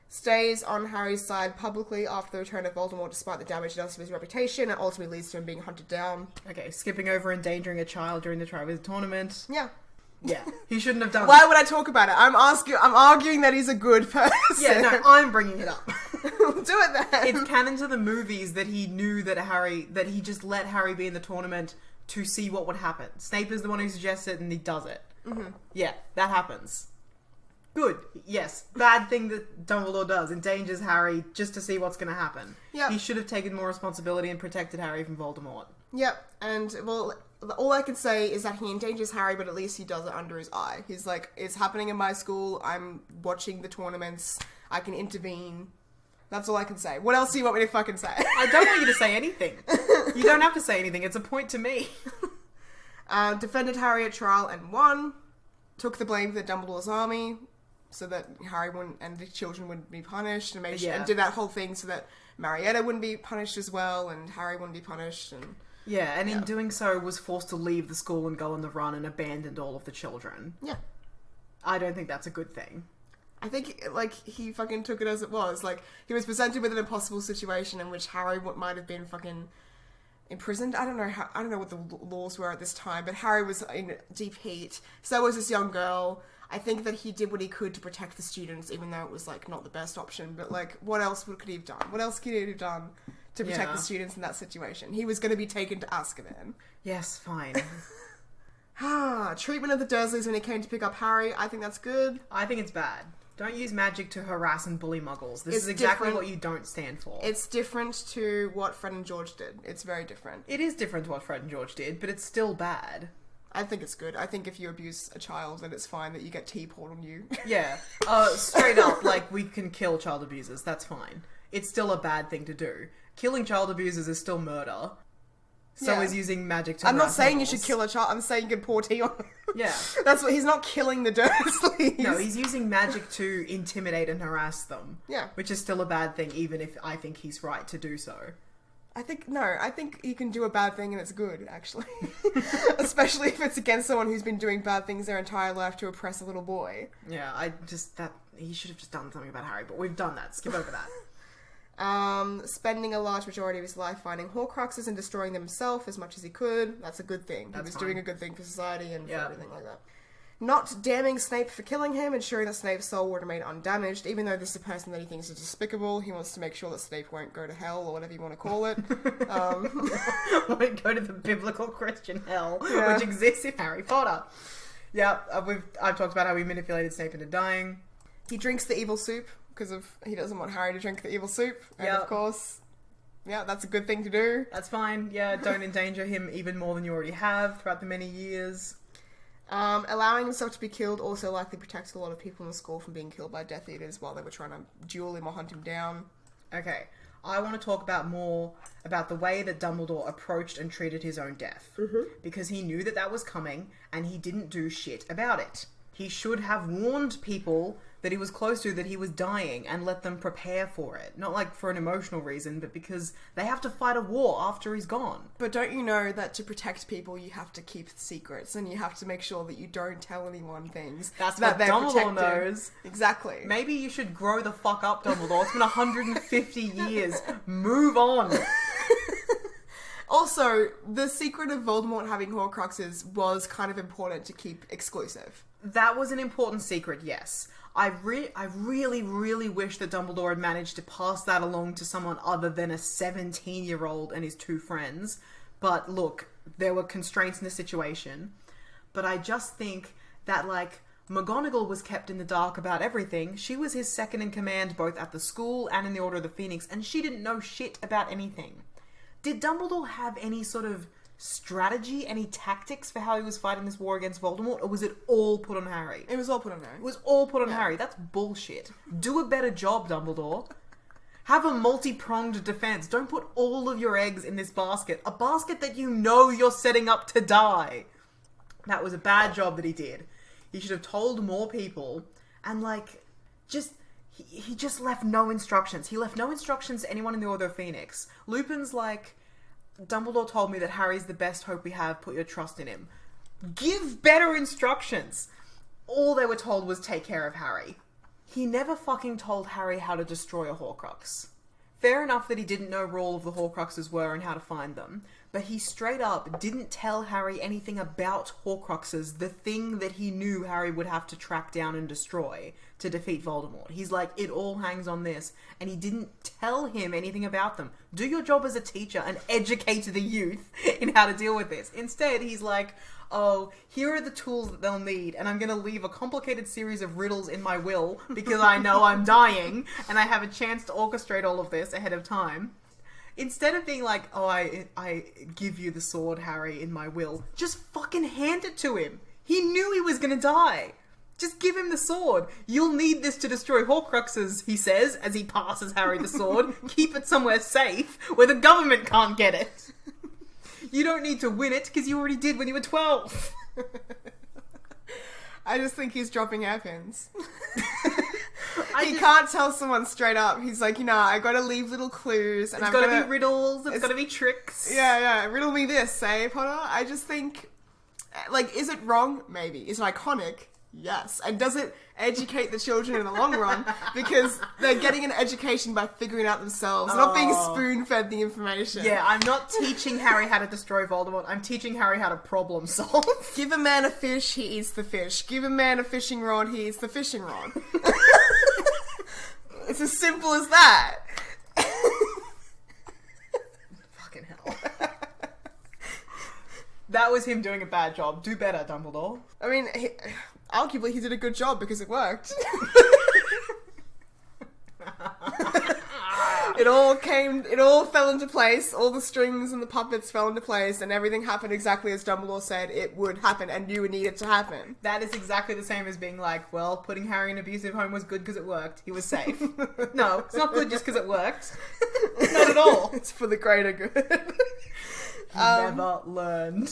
Stays on Harry's side publicly after the return of Voldemort despite the damage it does to his reputation, and ultimately leads to him being hunted down. Okay, skipping over endangering a child during the Triwizard Tournament. Yeah. Yeah, he shouldn't have done Why would I talk about it? I'm arguing that he's a good person. Yeah, no, I'm bringing it up. Do it then. It's canon to the movies that he knew that he just let Harry be in the tournament to see what would happen. Snape is the one who suggests it, and he does it. Mm-hmm. Yeah, that happens. Good. Yes. Bad thing that Dumbledore does. Endangers Harry just to see what's going to happen. Yep. He should have taken more responsibility and protected Harry from Voldemort. Yep. And, well, all I can say is that he endangers Harry, but at least he does it under his eye. He's like, it's happening in my school. I'm watching the tournaments. I can intervene. That's all I can say. What else do you want me to fucking say? I don't want you to say anything. You don't have to say anything. It's a point to me. Defended Harry at trial and won. Took the blame for Dumbledore's army, so that Harry wouldn't, and the children wouldn't be punished, and and did that whole thing so that Marietta wouldn't be punished as well, and Harry wouldn't be punished, and... Yeah, and in doing so was forced to leave the school and go on the run and abandoned all of the children. Yeah. I don't think that's a good thing. I think, like, he fucking took it as it was. Like, he was presented with an impossible situation in which Harry might have been fucking imprisoned. I don't know what the laws were at this time, but Harry was in deep heat. So was this young girl. I think that he did what he could to protect the students, even though it was, like, not the best option. But, like, what else could he have done? What else could he have done to protect the students in that situation? He was going to be taken to Azkaban. Yes, fine. Treatment of the Dursleys when he came to pick up Harry. I think that's good. I think it's bad. Don't use magic to harass and bully muggles. This is exactly what you don't stand for. It's different to what Fred and George did. It's very different. It is different to what Fred and George did, but it's still bad. I think it's good. I think if you abuse a child, then it's fine that you get tea poured on you. Yeah. Straight up, like, we can kill child abusers. That's fine. It's still a bad thing to do. Killing child abusers is still murder. So is using magic to I'm not saying muggles. you should kill a child. I'm saying you can pour tea on them. Yeah. That's what... He's not killing the Dursleys. No, he's using magic to intimidate and harass them. Yeah. Which is still a bad thing, even if I think he's right to do so. I think you can do a bad thing and it's good, actually. Especially if it's against someone who's been doing bad things their entire life to oppress a little boy. Yeah, he should have just done something about Harry, but we've done that. Skip over that. Spending a large majority of his life finding Horcruxes and destroying them himself as much as he could. That's a good thing. He was doing a good thing for society and for everything like that. Not damning Snape for killing him, ensuring that Snape's soul would remain undamaged, even though this is a person that he thinks is despicable. He wants to make sure that Snape won't go to hell, or whatever you want to call it. Won't go to the biblical Christian hell, which exists in Harry Potter. Yeah, I've talked about how we manipulated Snape into dying. He drinks the evil soup, because he doesn't want Harry to drink the evil soup. And of course, that's a good thing to do. That's fine. Yeah, don't endanger him even more than you already have throughout the many years. Allowing himself to be killed also likely protects a lot of people in the school from being killed by Death Eaters while they were trying to duel him or hunt him down. Okay, I want to talk more about the way that Dumbledore approached and treated his own death. Mm-hmm. Because he knew that was coming, and he didn't do shit about it. He should have warned people that he was close to that he was dying and let them prepare for it. Not like for an emotional reason, but because they have to fight a war after he's gone. But don't you know that to protect people you have to keep secrets and you have to make sure that you don't tell anyone things. That's what Dumbledore knows. Exactly. Maybe you should grow the fuck up, Dumbledore. It's been 150 years. Move on. Also, the secret of Voldemort having Horcruxes was kind of important to keep exclusive. That was an important secret, yes. I really, really wish that Dumbledore had managed to pass that along to someone other than a 17-year-old and his two friends. But look, there were constraints in the situation. But I just think that, like, McGonagall was kept in the dark about everything. She was his second in command both at the school and in the Order of the Phoenix, and she didn't know shit about anything. Did Dumbledore have any sort of strategy, any tactics for how he was fighting this war against Voldemort, or was it all put on Harry? It was all put on Harry. It was all put on Harry. That's bullshit. Do a better job, Dumbledore. Have a multi-pronged defense. Don't put all of your eggs in this basket. A basket that you know you're setting up to die. That was a bad job that he did. He should have told more people, and, like, he just left no instructions. He left no instructions to anyone in the Order of Phoenix. Lupin's like, Dumbledore told me that Harry's the best hope we have. Put your trust in him. Give better instructions. All they were told was take care of Harry. He never fucking told Harry how to destroy a Horcrux. Fair enough that he didn't know where all of the Horcruxes were and how to find them, but he straight up didn't tell Harry anything about Horcruxes, the thing that he knew Harry would have to track down and destroy to defeat Voldemort. He's like, it all hangs on this, and he didn't tell him anything about them. Do your job as a teacher and educate the youth in how to deal with this. Instead, he's like, oh, here are the tools that they'll need, and I'm going to leave a complicated series of riddles in my will because I know I'm dying, and I have a chance to orchestrate all of this ahead of time. Instead of being like, oh, I give you the sword, Harry, in my will, just fucking hand it to him. He knew he was going to die. Just give him the sword. You'll need this to destroy Horcruxes, he says, as he passes Harry the sword. Keep it somewhere safe where the government can't get it. You don't need to win it because you already did when you were 12. I just think he's dropping hairpins. He can't tell someone straight up. He's like, I gotta leave little clues. And it's gotta be riddles, it's gotta be tricks. Yeah, riddle me this, eh, Potter? I just think, like, is it wrong? Maybe. Is it iconic? Yes. And does it educate the children in the long run? Because they're getting an education by figuring it out themselves, not being spoon-fed the information. Yeah, I'm not teaching Harry how to destroy Voldemort. I'm teaching Harry how to problem solve. Give a man a fish, he eats the fish. Give a man a fishing rod, he eats the fishing rod. It's as simple as that. Fucking hell. That was him doing a bad job. Do better, Dumbledore. I mean, arguably he did a good job because it worked. It all fell into place, all the strings and the puppets fell into place, and everything happened exactly as Dumbledore said it would happen and you would need it to happen. That is exactly the same as being like, well, putting Harry in an abusive home was good because it worked. He was safe. No, it's not good just because it worked. Not at all. It's for the greater good. He never learned.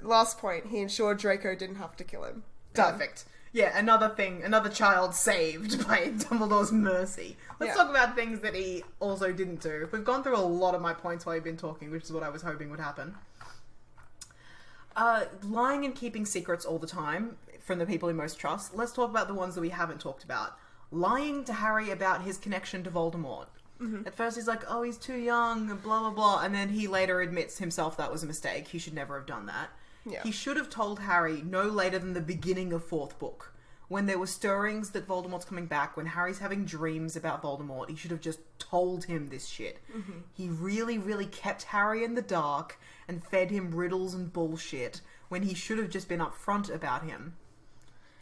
Last point, he ensured Draco didn't have to kill him. Perfect. Yeah, another child saved by Dumbledore's mercy. Let's talk about things that he also didn't do. We've gone through a lot of my points while you've been talking, which is what I was hoping would happen. Lying and keeping secrets all the time from the people he most trusts. Let's talk about the ones that we haven't talked about. Lying to Harry about his connection to Voldemort. Mm-hmm. At first he's like, oh, he's too young, and blah, blah, blah. And then he later admits himself that was a mistake. He should never have done that. Yeah. He should have told Harry no later than the beginning of 4th book. When there were stirrings that Voldemort's coming back, when Harry's having dreams about Voldemort, he should have just told him this shit. Mm-hmm. He really, really kept Harry in the dark and fed him riddles and bullshit when he should have just been upfront about him.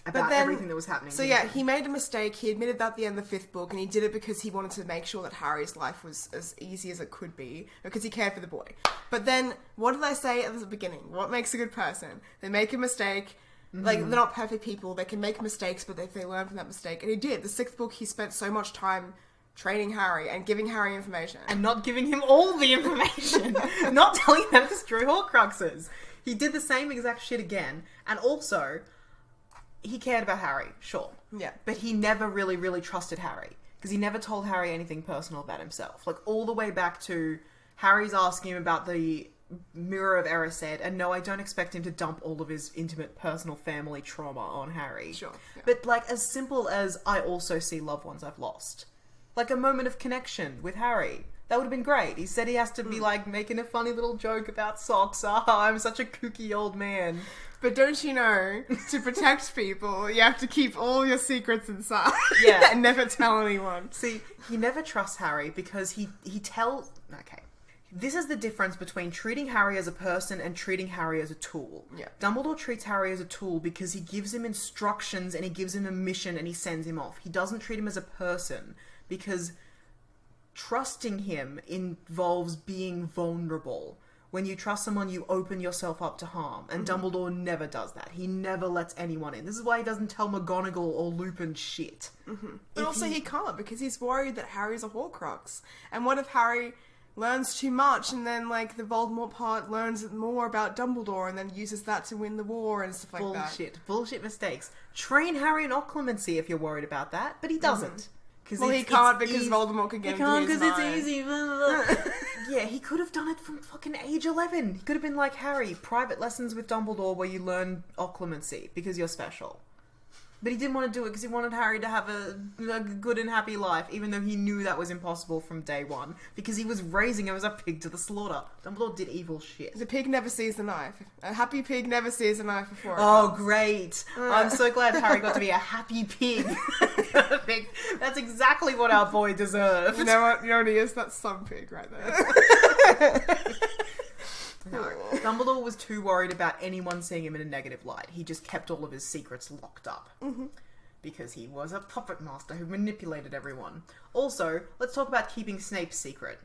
About everything that was happening. So yeah, he made a mistake. He admitted that at the end of the 5th book, and he did it because he wanted to make sure that Harry's life was as easy as it could be, because he cared for the boy. But then, what did I say at the beginning? What makes a good person? They make a mistake. Mm-hmm. Like, they're not perfect people. They can make mistakes, but they learn from that mistake. And he did. The 6th book, he spent so much time training Harry and giving Harry information. And not giving him all the information. Not telling him how to destroy Horcruxes. He did the same exact shit again. And also, he cared about Harry, sure. Yeah. But he never really, really trusted Harry. Because he never told Harry anything personal about himself. Like, all the way back to Harry's asking him about the Mirror of Erised, and no, I don't expect him to dump all of his intimate, personal family trauma on Harry. Sure. Yeah. But, like, as simple as, I also see loved ones I've lost. Like, a moment of connection with Harry. That would have been great. He said he has to be, like, making a funny little joke about socks. I'm such a kooky old man. But don't you know, to protect people, you have to keep all your secrets inside. Yeah. And never tell anyone. See, he never trusts Harry because he tells... Okay. This is the difference between treating Harry as a person and treating Harry as a tool. Yeah. Dumbledore treats Harry as a tool because he gives him instructions and he gives him a mission and he sends him off. He doesn't treat him as a person because trusting him involves being vulnerable. When you trust someone, you open yourself up to harm. And Dumbledore never does that. He never lets anyone in. This is why he doesn't tell McGonagall or Lupin shit. But also he can't, because he's worried that Harry's a Horcrux. And what if Harry learns too much and then, like, the Voldemort part learns more about Dumbledore and then uses that to win the war and stuff like that? Bullshit mistakes. Train Harry in occlumency if you're worried about that, but he doesn't. Well, he can't because Voldemort can get him to his mind. It's easy. Yeah, he could have done it from fucking age 11. He could have been like Harry, private lessons with Dumbledore where you learn occlumency because you're special. But he didn't want to do it because he wanted Harry to have a good and happy life, even though he knew that was impossible from day one, because he was raising him as a pig to the slaughter. Dumbledore did evil shit. The pig never sees the knife. A happy pig never sees a knife before it Oh, comes. great. I'm so glad Harry got to be a happy pig. Perfect. That's exactly what our boy deserved. You know what he is? That's some pig right there. No. Dumbledore was too worried about anyone seeing him in a negative light. He just kept all of his secrets locked up. Because he was a puppet master who manipulated everyone. Also, let's talk about keeping Snape's secret.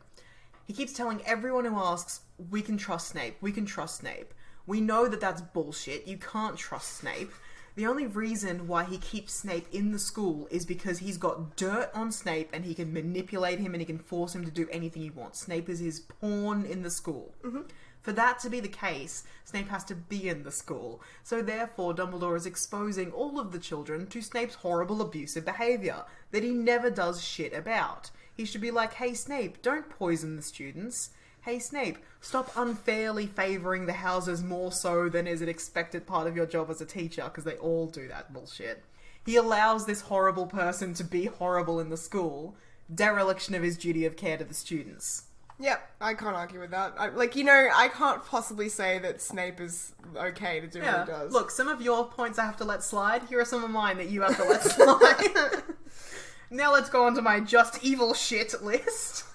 He keeps telling everyone who asks, we can trust Snape, we can trust Snape. We know that that's bullshit. You can't trust Snape. The only reason why he keeps Snape in the school is because he's got dirt on Snape and he can manipulate him and he can force him to do anything he wants. Snape is his pawn in the school. For that to be the case, Snape has to be in the school. So therefore, Dumbledore is exposing all of the children to Snape's horrible abusive behaviour that he never does shit about. He should be like, hey Snape, don't poison the students. Hey Snape, stop unfairly favouring the houses more so than is an expected part of your job as a teacher, because they all do that bullshit. He allows this horrible person to be horrible in the school. Dereliction of his duty of care to the students. Yep, I can't argue with that. I can't possibly say that Snape is okay to do what he does. Look, some of your points I have to let slide. Here are some of mine that you have to let slide. Now let's go on to my just evil shit list.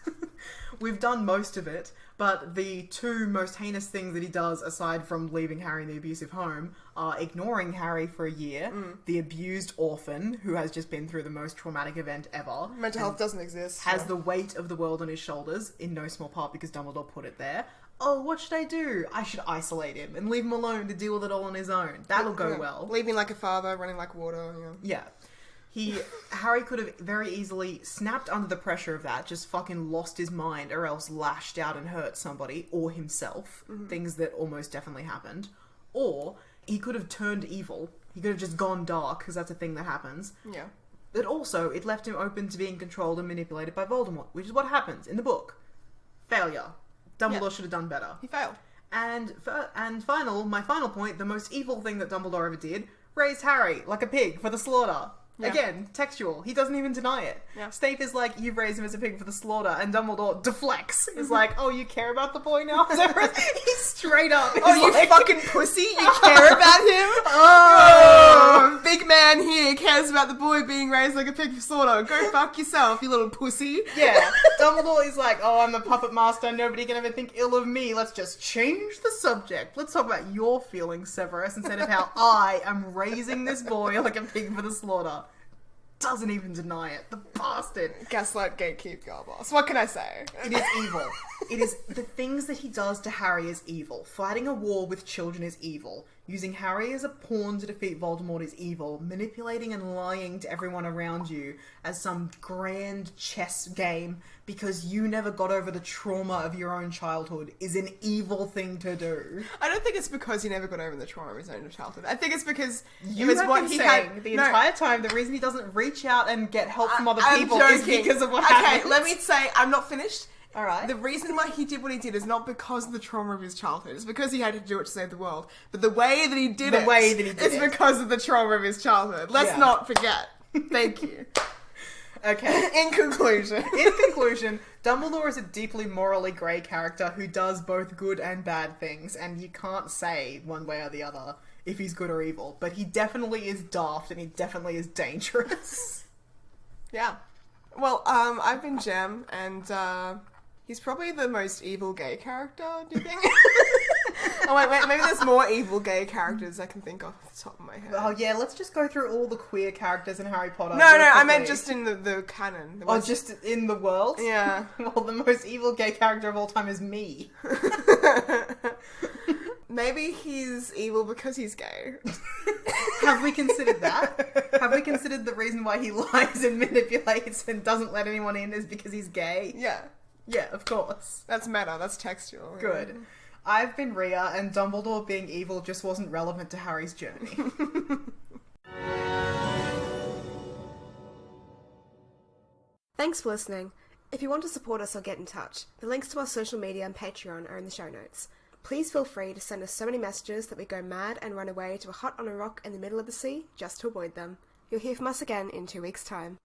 We've done most of it, but the two most heinous things that he does, aside from leaving Harry in the abusive home, are ignoring Harry for a year, the abused orphan, who has just been through the most traumatic event ever. Mental health doesn't exist. Has the weight of the world on his shoulders, in no small part because Dumbledore put it there. Oh, what should I do? I should isolate him and leave him alone to deal with it all on his own. That'll go well. Leaving like a father, running like water, Yeah. Harry could have very easily snapped under the pressure of that, just fucking lost his mind, or else lashed out and hurt somebody, or himself. Things that almost definitely happened. Or he could have turned evil. He could have just gone dark, because that's a thing that happens. Yeah. But also, it left him open to being controlled and manipulated by Voldemort, which is what happens in the book. Failure. Dumbledore should have done better. He failed. And my final point, the most evil thing that Dumbledore ever did, raised Harry like a pig for the slaughter. Yeah. Again, textual. He doesn't even deny it. Yeah. Snape is like, you've raised him as a pig for the slaughter, and Dumbledore deflects. Is like, oh, you care about the boy now? He's straight up. Oh, you fucking pussy! You care about him? Oh, big man here cares about the boy being raised like a pig for slaughter. Go fuck yourself, you little pussy. Yeah. Dumbledore is like, oh, I'm a puppet master. Nobody can ever think ill of me. Let's just change the subject. Let's talk about your feelings, Severus, instead of how I am raising this boy like a pig for the slaughter. Doesn't even deny it. The bastard. Gaslight, gatekeep, girl boss. What can I say? It is evil. It is the things that he does to Harry is evil. Fighting a war with children is evil. Using Harry as a pawn to defeat Voldemort is evil. Manipulating and lying to everyone around you as some grand chess game because you never got over the trauma of your own childhood is an evil thing to do. I don't think it's because he never got over the trauma of his own childhood. I think it's because you have been saying the entire time the reason he doesn't reach out and get help from other people is because of what happened. Okay, let me say, I'm not finished. Alright. The reason why he did what he did is not because of the trauma of his childhood. It's because he had to do it to save the world. But the way that he did it is because of the trauma of his childhood. Let's not forget. Thank you. Okay. In conclusion, Dumbledore is a deeply morally grey character who does both good and bad things, and you can't say one way or the other if he's good or evil. But he definitely is daft, and he definitely is dangerous. Yeah. Well, I've been Jem, and He's probably the most evil gay character, do you think? Oh, wait, maybe there's more evil gay characters I can think of off the top of my head. Oh, yeah, let's just go through all the queer characters in Harry Potter. No, I meant just in the canon. Just in the world? Yeah. Well, the most evil gay character of all time is me. Maybe he's evil because he's gay. Have we considered that? Have we considered the reason why he lies and manipulates and doesn't let anyone in is because he's gay? Yeah. Yeah, of course. That's meta, that's textual. Good. Yeah. I've been Reeah, and Dumbledore being evil just wasn't relevant to Harry's journey. Thanks for listening. If you want to support us or get in touch, the links to our social media and Patreon are in the show notes. Please feel free to send us so many messages that we go mad and run away to a hut on a rock in the middle of the sea just to avoid them. You'll hear from us again in 2 weeks' time.